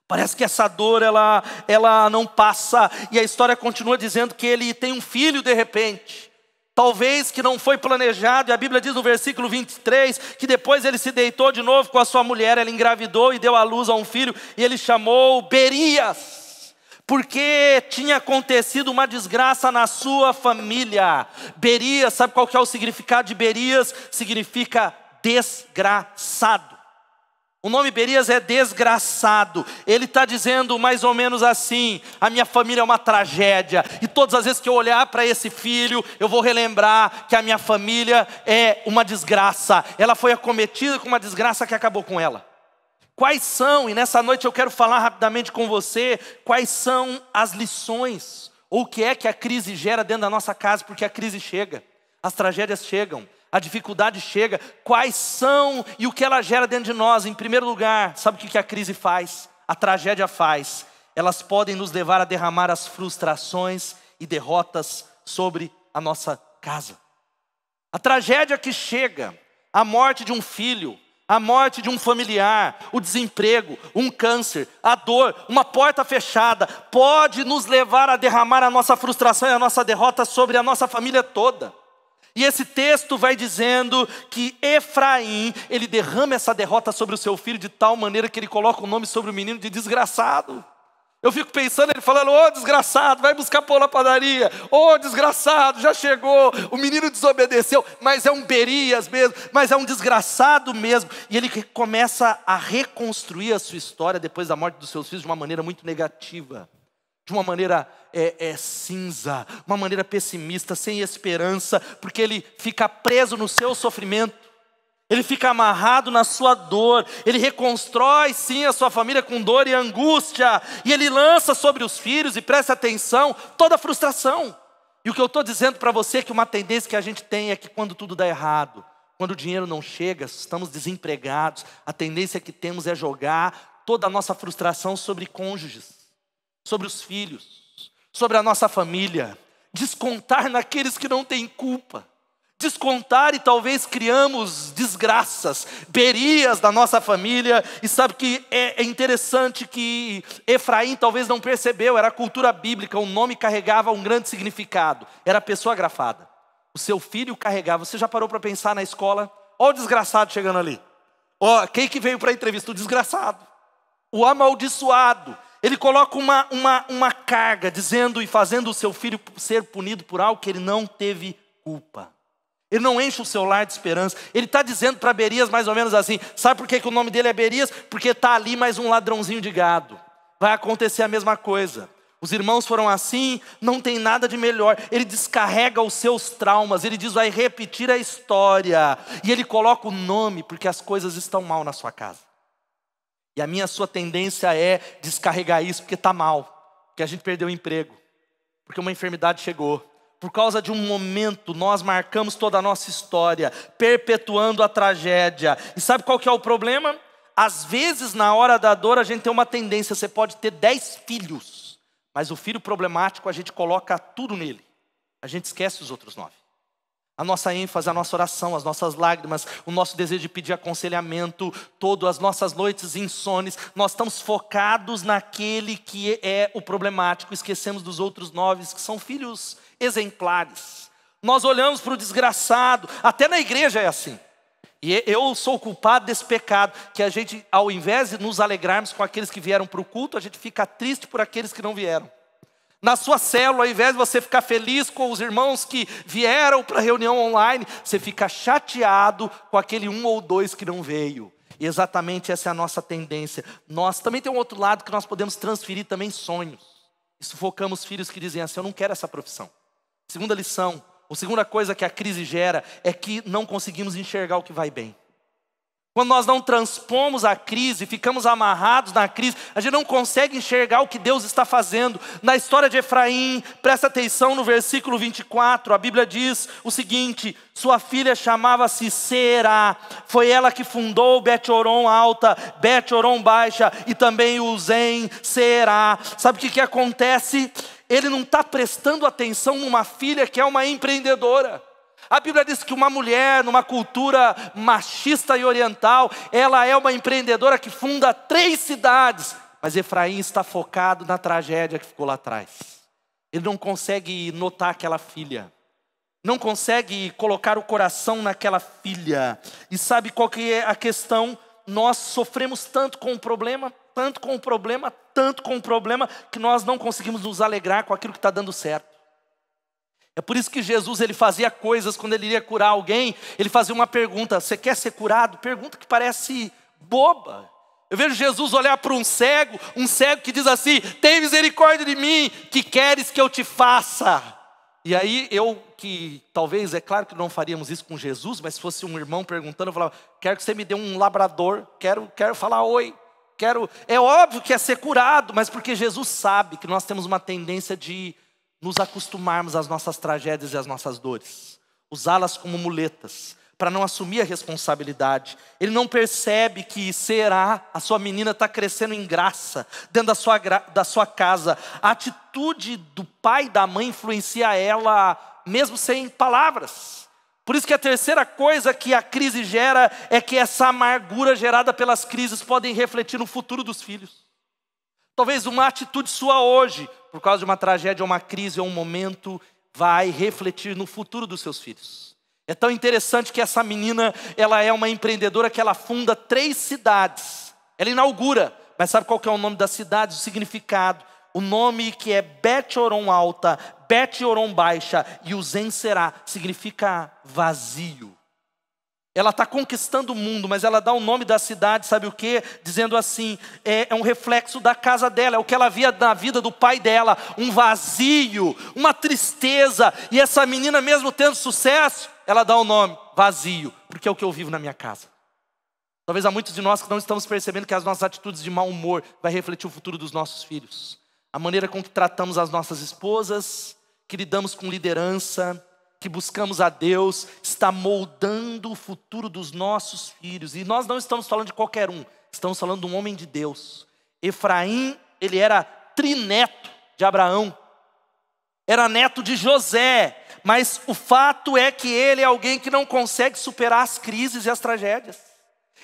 M: Parece que essa dor, ela não passa. E a história continua dizendo que ele tem um filho de repente. Talvez que não foi planejado. E a Bíblia diz no versículo 23, que depois ele se deitou de novo com a sua mulher. Ela engravidou e deu à luz a um filho. E ele chamou Berias, porque tinha acontecido uma desgraça na sua família. Berias, sabe qual que é o significado de Berias? Significa desgraçado. O nome Berias é desgraçado. Ele está dizendo mais ou menos assim: a minha família é uma tragédia. E todas as vezes que eu olhar para esse filho, eu vou relembrar que a minha família é uma desgraça. Ela foi acometida com uma desgraça que acabou com ela. Quais são, e nessa noite eu quero falar rapidamente com você, quais são as lições, ou o que é que a crise gera dentro da nossa casa, porque a crise chega, as tragédias chegam. A dificuldade chega, quais são e o que ela gera dentro de nós? Em primeiro lugar, sabe o que a crise faz? A tragédia faz. Elas podem nos levar a derramar as frustrações e derrotas sobre a nossa casa. A tragédia que chega, a morte de um filho, a morte de um familiar, o desemprego, um câncer, a dor, uma porta fechada, pode nos levar a derramar a nossa frustração e a nossa derrota sobre a nossa família toda. E esse texto vai dizendo que Efraim, ele derrama essa derrota sobre o seu filho de tal maneira que ele coloca o nome sobre o menino de desgraçado. Eu fico pensando, ele falando: ô desgraçado, vai buscar pão na padaria. Ô desgraçado, já chegou. O menino desobedeceu, mas é um Berias mesmo, mas é um desgraçado mesmo. E ele começa a reconstruir a sua história depois da morte dos seus filhos de uma maneira muito negativa. De uma maneira cinza, uma maneira pessimista, sem esperança, porque ele fica preso no seu sofrimento, ele fica amarrado na sua dor, ele reconstrói sim a sua família com dor e angústia, e ele lança sobre os filhos, e preste atenção, toda a frustração. E o que eu estou dizendo para você é que uma tendência que a gente tem é que quando tudo dá errado, quando o dinheiro não chega, estamos desempregados, a tendência que temos é jogar toda a nossa frustração sobre cônjuges, sobre os filhos, sobre a nossa família, descontar naqueles que não têm culpa, descontar e talvez criamos desgraças, Berias da nossa família. E sabe que é interessante que Efraim talvez não percebeu, era a cultura bíblica, o nome carregava um grande significado, era a pessoa agrafada, o seu filho carregava. Você já parou para pensar na escola? Olha o desgraçado chegando ali, quem que veio para a entrevista? O desgraçado, o amaldiçoado. Ele coloca uma carga, dizendo e fazendo o seu filho ser punido por algo que ele não teve culpa. Ele não enche o seu lar de esperança. Ele está dizendo para Berias mais ou menos assim: sabe por que o nome dele é Berias? Porque está ali mais um ladrãozinho de gado. Vai acontecer a mesma coisa. Os irmãos foram assim, não tem nada de melhor. Ele descarrega os seus traumas, ele diz: vai repetir a história. E ele coloca o nome, porque as coisas estão mal na sua casa. E a sua tendência é descarregar isso porque está mal, porque a gente perdeu o emprego, porque uma enfermidade chegou. Por causa de um momento, nós marcamos toda a nossa história, perpetuando a tragédia. E sabe qual que é o problema? Às vezes, na hora da dor, a gente tem uma tendência, você pode ter 10 filhos, mas o filho problemático, a gente coloca tudo nele. A gente esquece os outros 9. A nossa ênfase, a nossa oração, as nossas lágrimas, o nosso desejo de pedir aconselhamento, todas as nossas noites insones, nós estamos focados naquele que é o problemático, esquecemos dos outros 9, que são filhos exemplares. Nós olhamos para o desgraçado, até na igreja é assim. E eu sou culpado desse pecado, que a gente, ao invés de nos alegrarmos com aqueles que vieram para o culto, a gente fica triste por aqueles que não vieram. Na sua célula, ao invés de você ficar feliz com os irmãos que vieram para a reunião online, você fica chateado com aquele 1 ou 2 que não veio. E exatamente essa é a nossa tendência. Nós também tem um outro lado que nós podemos transferir também sonhos. E sufocamos filhos que dizem assim: eu não quero essa profissão. Segunda lição, ou segunda coisa que a crise gera, é que não conseguimos enxergar o que vai bem. Quando nós não transpomos a crise, ficamos amarrados na crise, a gente não consegue enxergar o que Deus está fazendo. Na história de Efraim, presta atenção no versículo 24, a Bíblia diz o seguinte: sua filha chamava-se Será, foi ela que fundou Bet-Horon Alta, Bet-Horon Baixa e também Uzem Será. Sabe o que acontece? Ele não está prestando atenção numa filha que é uma empreendedora. A Bíblia diz que uma mulher, numa cultura machista e oriental, ela é uma empreendedora que funda 3 cidades. mas Efraim está focado na tragédia que ficou lá atrás. Ele não consegue notar aquela filha, não consegue colocar o coração naquela filha. E sabe qual que é a questão? Nós sofremos tanto com o problema, tanto com o problema, tanto com o problema, que nós não conseguimos nos alegrar com aquilo que está dando certo. É por isso que Jesus, ele fazia coisas, quando ele iria curar alguém, ele fazia uma pergunta: você quer ser curado? Pergunta que parece boba. Eu vejo Jesus olhar para um cego que diz assim: tem misericórdia de mim, que queres que eu te faça? E aí que talvez, é claro que não faríamos isso com Jesus, mas se fosse um irmão perguntando, eu falava: quero que você me dê um labrador, quero falar oi, é óbvio que é ser curado, mas porque Jesus sabe que nós temos uma tendência de nos acostumarmos às nossas tragédias e às nossas dores, usá-las como muletas, para não assumir a responsabilidade. Ele não percebe que a sua menina está crescendo em graça, dentro da sua casa. A atitude do pai e da mãe influencia ela, mesmo sem palavras. Por isso que a terceira coisa que a crise gera é que essa amargura gerada pelas crises podem refletir no futuro dos filhos. Talvez uma atitude sua hoje, por causa de uma tragédia, ou uma crise, ou um momento, vai refletir no futuro dos seus filhos. É tão interessante que essa menina, ela é uma empreendedora que ela funda 3 cidades. Ela inaugura, mas sabe qual que é o nome das cidades, o significado? O nome que é Bet-Horon Alta, Bet-Horon Baixa e Uzen Será, significa vazio. Ela está conquistando o mundo, mas ela dá o nome da cidade, sabe o quê? Dizendo assim, é um reflexo da casa dela, é o que ela via na vida do pai dela, um vazio, uma tristeza. E essa menina, mesmo tendo sucesso, ela dá o nome, vazio, porque é o que eu vivo na minha casa. Talvez há muitos de nós que não estamos percebendo que as nossas atitudes de mau humor vai refletir o futuro dos nossos filhos. A maneira com que tratamos as nossas esposas, que lidamos com liderança, que buscamos a Deus, está moldando o futuro dos nossos filhos. E nós não estamos falando de qualquer um, estamos falando de um homem de Deus. Efraim, ele era trineto de Abraão, era neto de José, mas o fato é que ele é alguém que não consegue superar as crises e as tragédias.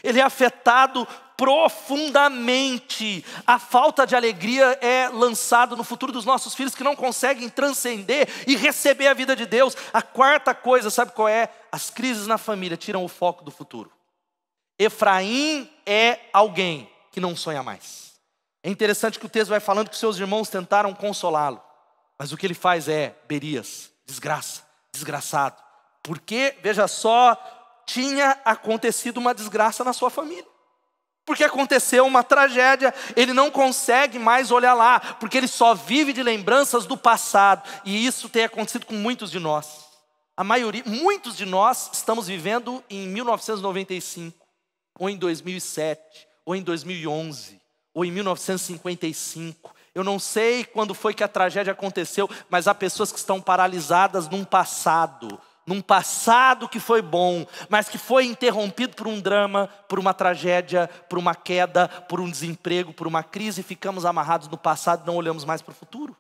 M: Ele é afetado profundamente. A falta de alegria é lançada no futuro dos nossos filhos, que não conseguem transcender e receber a vida de Deus. A quarta coisa, sabe qual é? As crises na família tiram o foco do futuro. Efraim é alguém que não sonha mais. É interessante que o texto vai falando que seus irmãos tentaram consolá-lo, mas o que ele faz é Berias, desgraça, desgraçado. Porque, veja só, tinha acontecido uma desgraça na sua família. Porque aconteceu uma tragédia, ele não consegue mais olhar lá, porque ele só vive de lembranças do passado. E isso tem acontecido com muitos de nós. Muitos de nós estamos vivendo em 1995, ou em 2007, ou em 2011, ou em 1955. Eu não sei quando foi que a tragédia aconteceu, mas há pessoas que estão paralisadas num passado que foi bom, mas que foi interrompido por um drama, por uma tragédia, por uma queda, por um desemprego, por uma crise, e ficamos amarrados no passado e não olhamos mais para o futuro.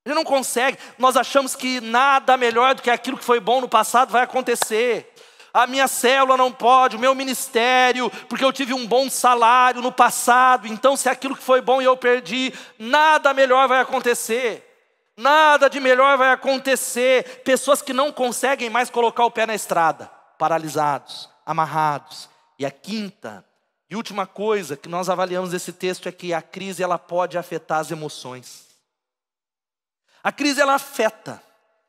M: Ele não consegue, nós achamos que nada melhor do que aquilo que foi bom no passado vai acontecer. A minha célula não pode, o meu ministério, porque eu tive um bom salário no passado, então se aquilo que foi bom e eu perdi, nada melhor vai acontecer. Nada de melhor vai acontecer. Pessoas que não conseguem mais colocar o pé na estrada, paralisados, amarrados. E a quinta e última coisa que nós avaliamos nesse texto é que a crise ela pode afetar as emoções. A crise ela afeta.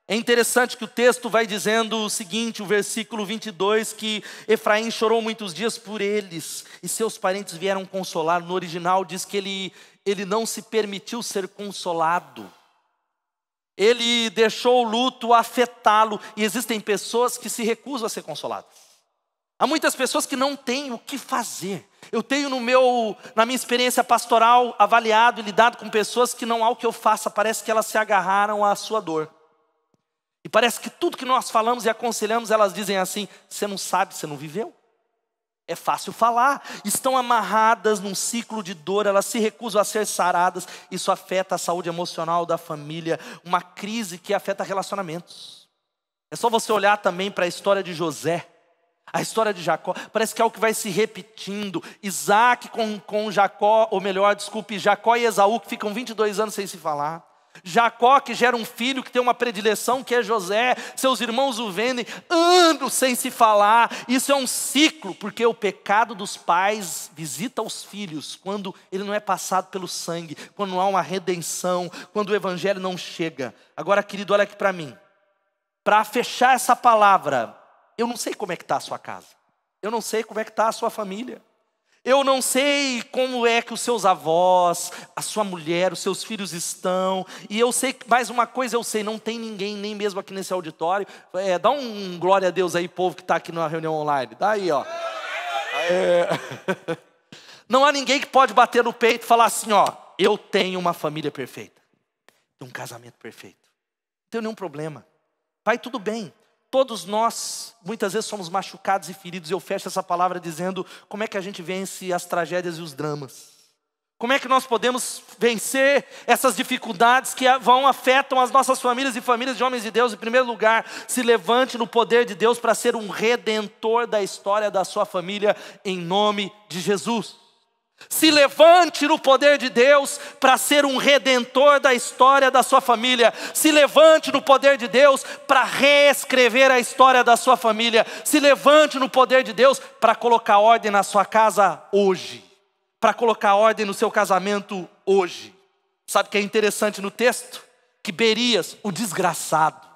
M: É interessante que o texto vai dizendo o seguinte, o versículo 22, que Efraim chorou muitos dias por eles e seus parentes vieram consolar. No original diz que ele não se permitiu ser consolado. Ele deixou o luto afetá-lo. E existem pessoas que se recusam a ser consoladas. Há muitas pessoas que não têm o que fazer. Eu tenho na minha experiência pastoral avaliado e lidado com pessoas que não há o que eu faça. Parece que elas se agarraram à sua dor. E parece que tudo que nós falamos e aconselhamos, elas dizem assim, você não sabe, você não viveu. É fácil falar, estão amarradas num ciclo de dor, elas se recusam a ser saradas. Isso afeta a saúde emocional da família, uma crise que afeta relacionamentos. É só você olhar também para a história de José. A história de Jacó, parece que é algo que vai se repetindo. Isaac com Jacó, ou melhor, desculpe, Jacó e Esaú, que ficam 22 anos sem se falar. Jacó que gera um filho que tem uma predileção, que é José. Seus irmãos o vendem, anos sem se falar. Isso é um ciclo, porque o pecado dos pais visita os filhos quando ele não é passado pelo sangue, quando não há uma redenção, quando o evangelho não chega. Agora, querido, olha aqui para mim. Para fechar essa palavra, eu não sei como é que está a sua casa. Eu não sei como é que está a sua família. Eu não sei como é que os seus avós, a sua mulher, os seus filhos estão. E eu sei, mais uma coisa eu sei, não tem ninguém, nem mesmo aqui nesse auditório. Dá um glória a Deus aí, povo que está aqui na reunião online. Dá aí, ó. Não há ninguém que pode bater no peito e falar assim, ó, eu tenho uma família perfeita. Tenho um casamento perfeito. Não tenho nenhum problema. Vai tudo bem. Todos nós, muitas vezes, somos machucados e feridos. Eu fecho essa palavra dizendo como é que a gente vence as tragédias e os dramas. Como é que nós podemos vencer essas dificuldades que afetam as nossas famílias e famílias de homens de Deus? Em primeiro lugar, se levante no poder de Deus para ser um redentor da história da sua família, em nome de Jesus. Se levante no poder de Deus para ser um redentor da história da sua família. Se levante no poder de Deus para reescrever a história da sua família. Se levante no poder de Deus para colocar ordem na sua casa hoje. Para colocar ordem no seu casamento hoje. Sabe o que é interessante no texto? Que Berias, o desgraçado,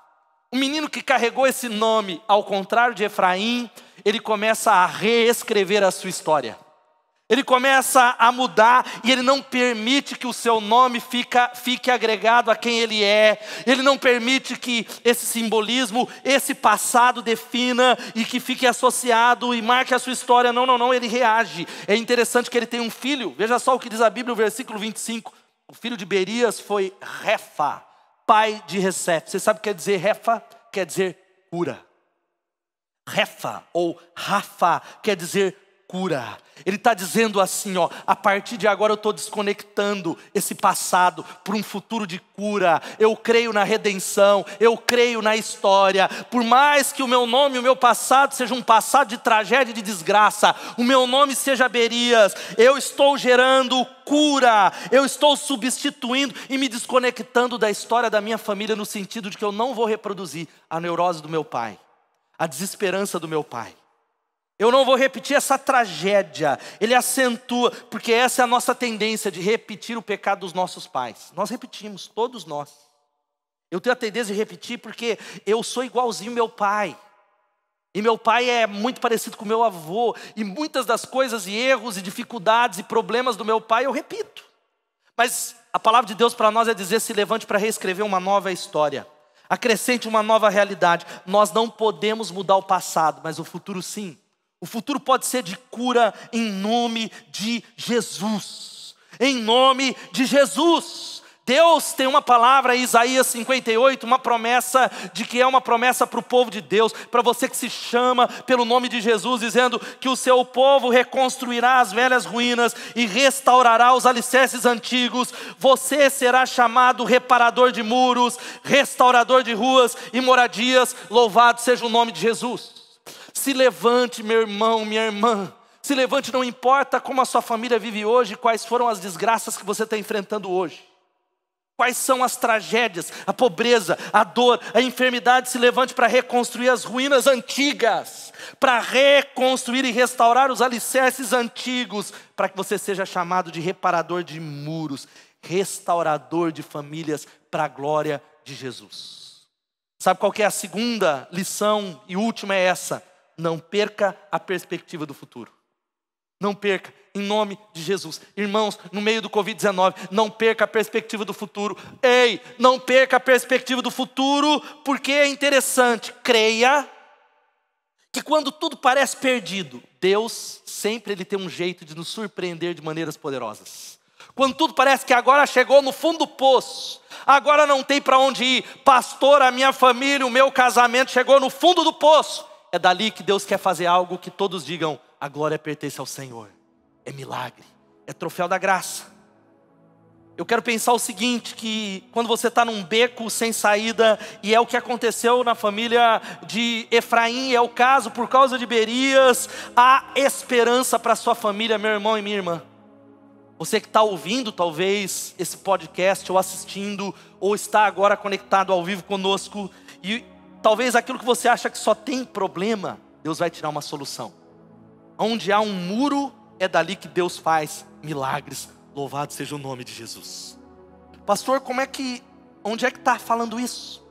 M: o menino que carregou esse nome, ao contrário de Efraim, ele começa a reescrever a sua história. Ele começa a mudar e ele não permite que o seu nome fique agregado a quem ele é. Ele não permite que esse simbolismo, esse passado defina e que fique associado e marque a sua história. Não, ele reage. É interessante que ele tem um filho. Veja só o que diz a Bíblia, o versículo 25. O filho de Berias foi Refa, pai de Recef. Você sabe o que quer dizer Refa? Quer dizer cura. Refa ou Rafa quer dizer cura. Ele está dizendo assim, ó, a partir de agora eu estou desconectando esse passado para um futuro de cura. Eu creio na redenção, eu creio na história. Por mais que o meu nome, o meu passado seja um passado de tragédia e de desgraça, o meu nome seja Berias, eu estou gerando cura, eu estou substituindo e me desconectando da história da minha família, no sentido de que eu não vou reproduzir a neurose do meu pai, a desesperança do meu pai. Eu não vou repetir essa tragédia. Ele acentua, porque essa é a nossa tendência de repetir o pecado dos nossos pais. Nós repetimos, todos nós. Eu tenho a tendência de repetir porque eu sou igualzinho meu pai. E meu pai é muito parecido com meu avô. E muitas das coisas e erros e dificuldades e problemas do meu pai eu repito. Mas a palavra de Deus para nós é dizer, se levante para reescrever uma nova história. Acrescente uma nova realidade. Nós não podemos mudar o passado, mas o futuro sim. O futuro pode ser de cura em nome de Jesus. Em nome de Jesus. Deus tem uma palavra em Isaías 58, uma promessa de que é uma promessa para o povo de Deus, para você que se chama pelo nome de Jesus, dizendo que o seu povo reconstruirá as velhas ruínas e restaurará os alicerces antigos. Você será chamado reparador de muros, restaurador de ruas e moradias. Louvado seja o nome de Jesus. Se levante, meu irmão, minha irmã. Se levante, não importa como a sua família vive hoje, quais foram as desgraças que você está enfrentando hoje. Quais são as tragédias, a pobreza, a dor, a enfermidade. Se levante para reconstruir as ruínas antigas. Para reconstruir e restaurar os alicerces antigos. Para que você seja chamado de reparador de muros. Restaurador de famílias para a glória de Jesus. Sabe qual que é a segunda lição e última? É essa. Não perca a perspectiva do futuro. Não perca, em nome de Jesus. Irmãos, no meio do Covid-19, não perca a perspectiva do futuro. Ei, não perca a perspectiva do futuro, porque é interessante. Creia que quando tudo parece perdido, Deus sempre tem um jeito de nos surpreender de maneiras poderosas. Quando tudo parece que agora chegou no fundo do poço, agora não tem para onde ir. Pastor, a minha família, o meu casamento chegou no fundo do poço. É dali que Deus quer fazer algo que todos digam, a glória pertence ao Senhor. É milagre, é troféu da graça. Eu quero pensar o seguinte, que quando você está num beco sem saída, e é o que aconteceu na família de Efraim, é o caso por causa de Berias, há esperança para a sua família, meu irmão e minha irmã. Você que está ouvindo talvez esse podcast, ou assistindo, ou está agora conectado ao vivo conosco, e talvez aquilo que você acha que só tem problema, Deus vai tirar uma solução. Onde há um muro, é dali que Deus faz milagres. Louvado seja o nome de Jesus. Pastor, onde é que está falando isso?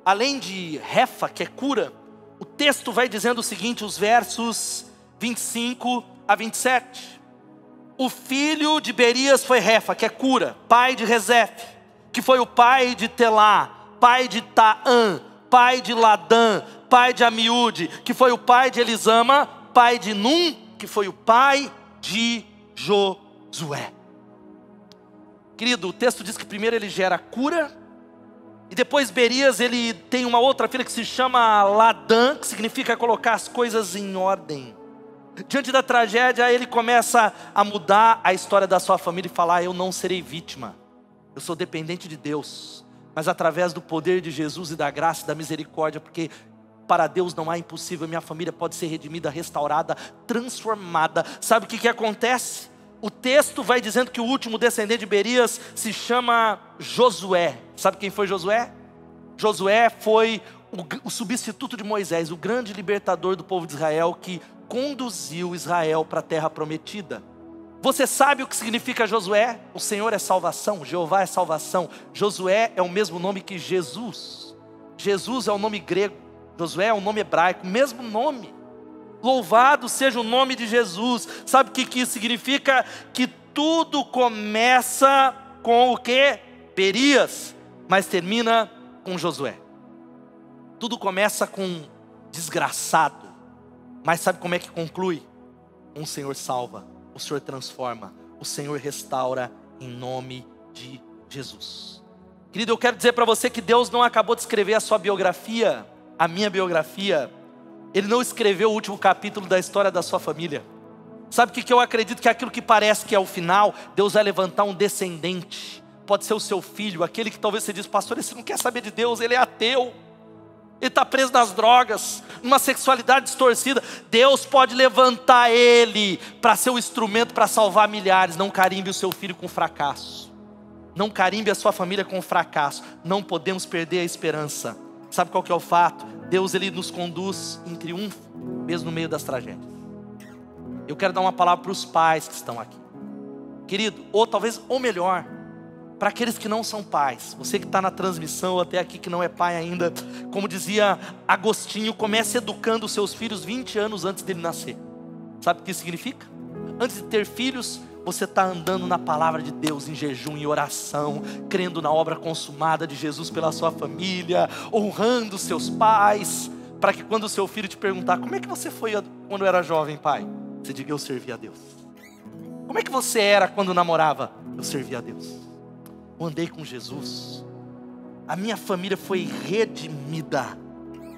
M: Além de Refa, que é cura, o texto vai dizendo o seguinte, os versos 25 a 27. O filho de Berias foi Refa, que é cura, pai de Rezefe, que foi o pai de Telá, pai de Taã, pai de Ladã, pai de Amiúde, que foi o pai de Elisama, pai de Num, que foi o pai de Josué. Querido, o texto diz que primeiro ele gera cura, e depois Berias ele tem uma outra filha que se chama Ladã, que significa colocar as coisas em ordem. Diante da tragédia ele começa a mudar a história da sua família e falar, eu não serei vítima, eu sou dependente de Deus, mas através do poder de Jesus e da graça e da misericórdia, porque para Deus não há impossível, minha família pode ser redimida, restaurada, transformada. Sabe o que acontece? O texto vai dizendo que o último descendente de Berias se chama Josué. Sabe quem foi Josué? Josué foi o substituto de Moisés, o grande libertador do povo de Israel, que conduziu Israel para a terra prometida. Você sabe o que significa Josué? O Senhor é salvação, Jeová é salvação. Josué é o mesmo nome que Jesus. Jesus é o nome grego, Josué é o nome hebraico, mesmo nome. Louvado seja o nome de Jesus. Sabe o que isso significa? Que tudo começa com o quê? Berias, mas termina com Josué. Tudo começa com desgraçado, mas sabe como é que conclui? O Senhor salva, o Senhor transforma, o Senhor restaura em nome de Jesus. Querido, eu quero dizer para você que Deus não acabou de escrever a sua biografia, a minha biografia. Ele não escreveu o último capítulo da história da sua família. Sabe o que eu acredito? Que aquilo que parece que é o final, Deus vai levantar um descendente. Pode ser o seu filho, aquele que talvez você diz, pastor, esse não quer saber de Deus, ele é ateu. Ele está preso nas drogas, numa sexualidade distorcida. Deus pode levantar ele para ser o instrumento para salvar milhares. Não carimbe o seu filho com fracasso. Não carimbe a sua família com fracasso. Não podemos perder a esperança. Sabe qual que é o fato? Deus ele nos conduz em triunfo, mesmo no meio das tragédias. Eu quero dar uma palavra para os pais que estão aqui. Querido, ou melhor, para aqueles que não são pais. Você que está na transmissão, até aqui que não é pai ainda. Como dizia Agostinho, comece educando os seus filhos 20 anos antes dele nascer. Sabe o que isso significa? Antes de ter filhos, você está andando na palavra de Deus, em jejum, em oração, crendo na obra consumada de Jesus pela sua família, honrando seus pais, para que quando o seu filho te perguntar, como é que você foi quando era jovem, pai? Você diga, eu servi a Deus. Como é que você era quando namorava? Eu servi a Deus. Eu andei com Jesus. A minha família foi redimida.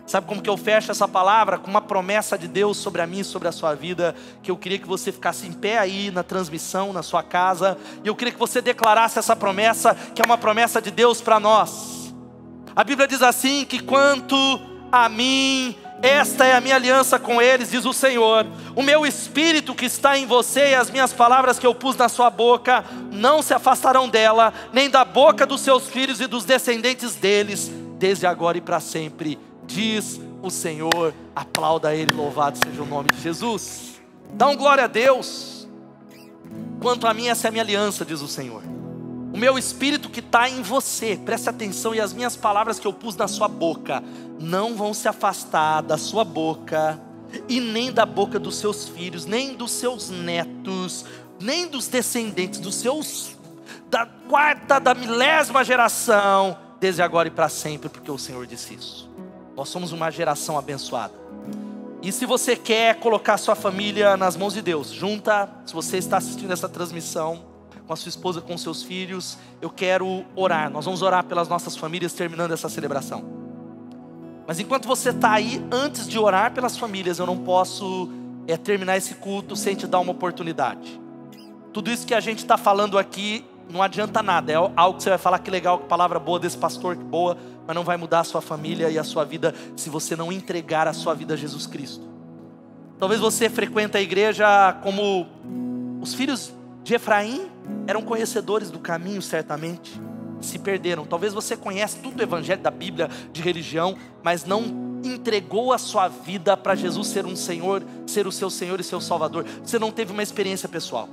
M: Sabe como que eu fecho essa palavra? Com uma promessa de Deus sobre a minha e sobre a sua vida, que eu queria que você ficasse em pé aí na transmissão, na sua casa, e eu queria que você declarasse essa promessa, que é uma promessa de Deus para nós. A Bíblia diz assim, que quanto a mim, esta é a minha aliança com eles, diz o Senhor, o meu espírito que está em você e as minhas palavras que eu pus na sua boca, não se afastarão dela, nem da boca dos seus filhos e dos descendentes deles, desde agora e para sempre, diz o Senhor. Aplauda Ele, louvado seja o nome de Jesus. Dá um glória a Deus. Quanto a mim, essa é a minha aliança, diz o Senhor. O meu espírito que está em você, preste atenção, e as minhas palavras que eu pus na sua boca, não vão se afastar da sua boca, e nem da boca dos seus filhos, nem dos seus netos, nem dos descendentes, dos seus, da quarta, da milésima geração, desde agora e para sempre, porque o Senhor disse isso. Nós somos uma geração abençoada. E se você quer colocar sua família nas mãos de Deus, junta, se você está assistindo essa transmissão, com a sua esposa, com seus filhos, eu quero orar. Nós vamos orar pelas nossas famílias terminando essa celebração. Mas enquanto você está aí, antes de orar pelas famílias, eu não posso terminar esse culto sem te dar uma oportunidade. Tudo isso que a gente está falando aqui não adianta nada. É algo que você vai falar, que legal, que palavra boa desse pastor, que boa, mas não vai mudar a sua família e a sua vida se você não entregar a sua vida a Jesus Cristo. Talvez você frequenta a igreja como os filhos de Efraim eram conhecedores do caminho, certamente se perderam. Talvez você conhece tudo do evangelho, da Bíblia, de religião, mas não entregou a sua vida para Jesus ser um Senhor, ser o seu Senhor e seu Salvador. Você não teve uma experiência pessoal.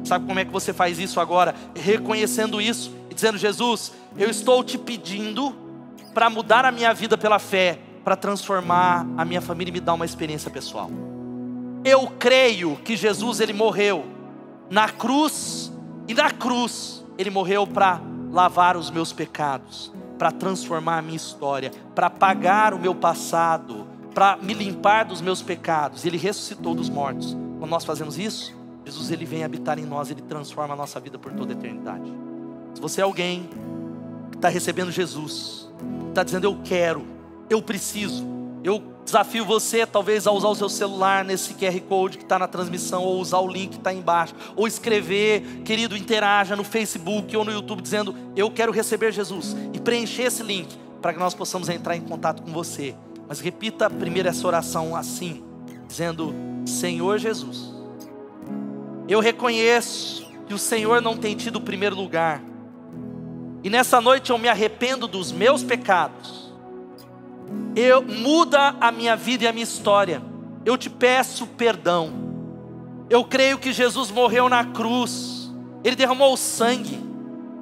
M: Sabe como é que você faz isso agora? Reconhecendo isso e dizendo: Jesus, eu estou te pedindo para mudar a minha vida pela fé, para transformar a minha família e me dar uma experiência pessoal. Eu creio que Jesus, ele morreu na cruz, e na cruz ele morreu para lavar os meus pecados, para transformar a minha história, para apagar o meu passado, para me limpar dos meus pecados. Ele ressuscitou dos mortos. Quando nós fazemos isso, Jesus, ele vem habitar em nós, ele transforma a nossa vida por toda a eternidade. Se você é alguém que está recebendo Jesus, está dizendo: eu quero, eu preciso, eu desafio você talvez a usar o seu celular nesse QR Code que está na transmissão, ou usar o link que está embaixo, ou escrever, querido, interaja no Facebook ou no YouTube dizendo: eu quero receber Jesus, e preencher esse link para que nós possamos entrar em contato com você. Mas repita primeiro essa oração assim, dizendo: Senhor Jesus, eu reconheço que o Senhor não tem tido o primeiro lugar, e nessa noite eu me arrependo dos meus pecados. Muda a minha vida e a minha história. Eu te peço perdão. Eu creio que Jesus morreu na cruz. Ele derramou o sangue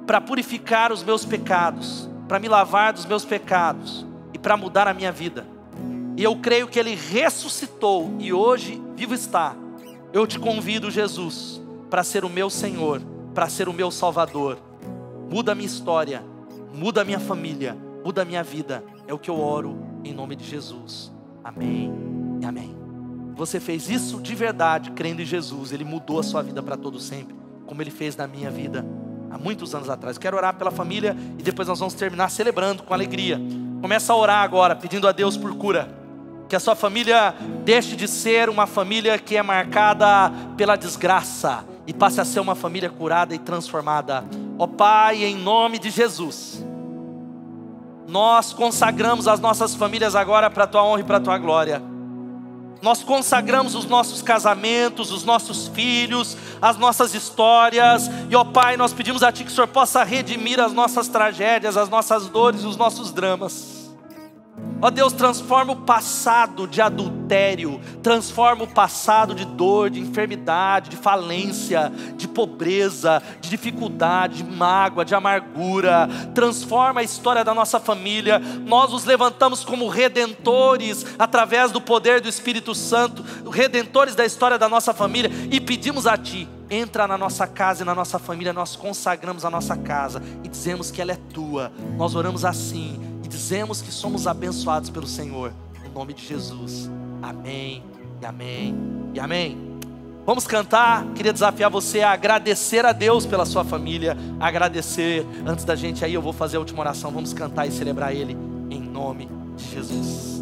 M: para purificar os meus pecados, para me lavar dos meus pecados e para mudar a minha vida. E eu creio que Ele ressuscitou e hoje vivo está. Eu te convido, Jesus, para ser o meu Senhor, para ser o meu Salvador. Muda a minha história, muda a minha família, muda a minha vida. É o que eu oro em nome de Jesus. Amém e amém. Você fez isso de verdade, crendo em Jesus. Ele mudou a sua vida para todo sempre, como Ele fez na minha vida há muitos anos atrás. Quero orar pela família e depois nós vamos terminar celebrando com alegria. Começa a orar agora, pedindo a Deus por cura. Que a sua família deixe de ser uma família que é marcada pela desgraça e passe a ser uma família curada e transformada. Ó Pai, em nome de Jesus, nós consagramos as nossas famílias agora para a Tua honra e para a Tua glória. Nós consagramos os nossos casamentos, os nossos filhos, as nossas histórias. E ó Pai, nós pedimos a Ti que o Senhor possa redimir as nossas tragédias, as nossas dores, os nossos dramas. Ó Deus, transforma o passado de adultério, transforma o passado de dor, de enfermidade, de falência, de pobreza, de dificuldade, de mágoa, de amargura. Transforma a história da nossa família. Nós nos levantamos como redentores através do poder do Espírito Santo, redentores da história da nossa família, e pedimos a Ti: entra na nossa casa e na nossa família. Nós consagramos a nossa casa e dizemos que ela é Tua. Nós oramos assim e dizemos que somos abençoados pelo Senhor, em nome de Jesus. Amém e amém e amém. Vamos cantar. Queria desafiar você a agradecer a Deus pela sua família, agradecer. Antes da gente aí, eu vou fazer a última oração. Vamos cantar e celebrar Ele em nome de Jesus.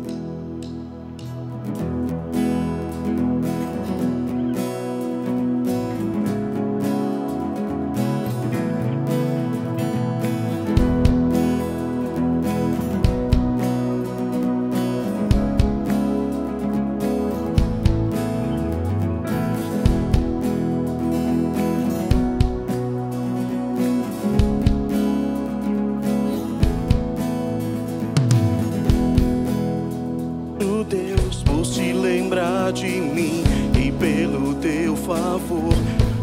C: De mim e pelo Teu favor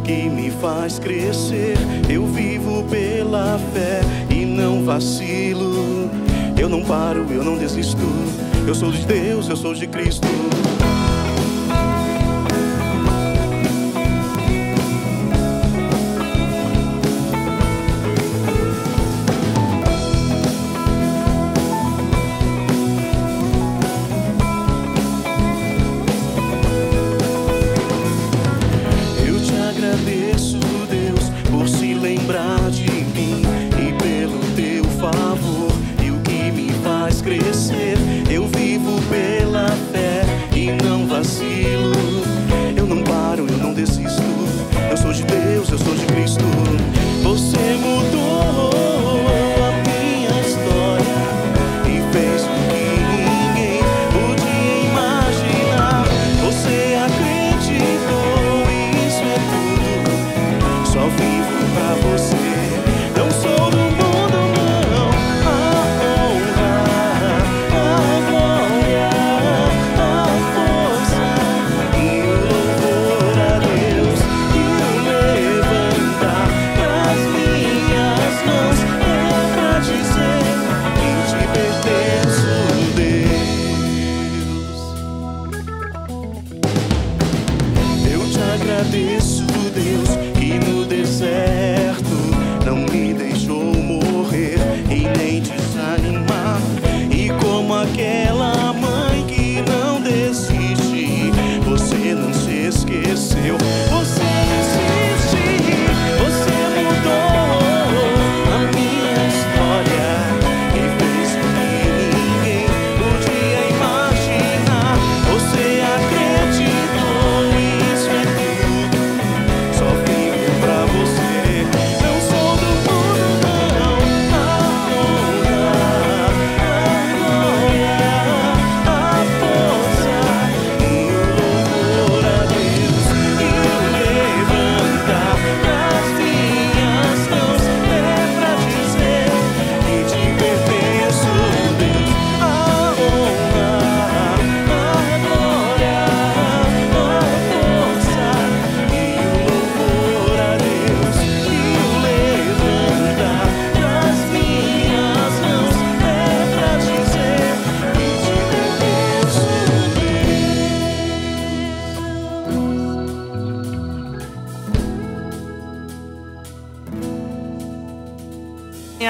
C: que me faz crescer, eu vivo pela fé e não vacilo. Eu não paro, eu não desisto. Eu sou de Deus, eu sou de Cristo. Eu vivo pela fé e não vacilo.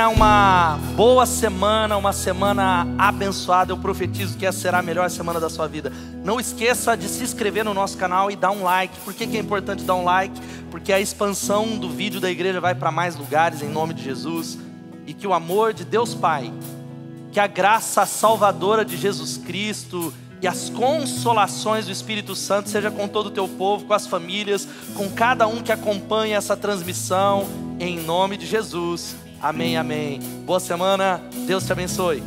M: tenha uma boa semana, uma semana abençoada. Eu profetizo que essa será a melhor semana da sua vida. Não esqueça de se inscrever no nosso canal e dar um like. Por que é importante dar um like? Porque a expansão do vídeo da igreja vai para mais lugares, em nome de Jesus. E que o amor de Deus Pai, que a graça salvadora de Jesus Cristo e as consolações do Espírito Santo seja com todo o teu povo, com as famílias, com cada um que acompanha essa transmissão, em nome de Jesus. Amém, amém. Boa semana, Deus te abençoe.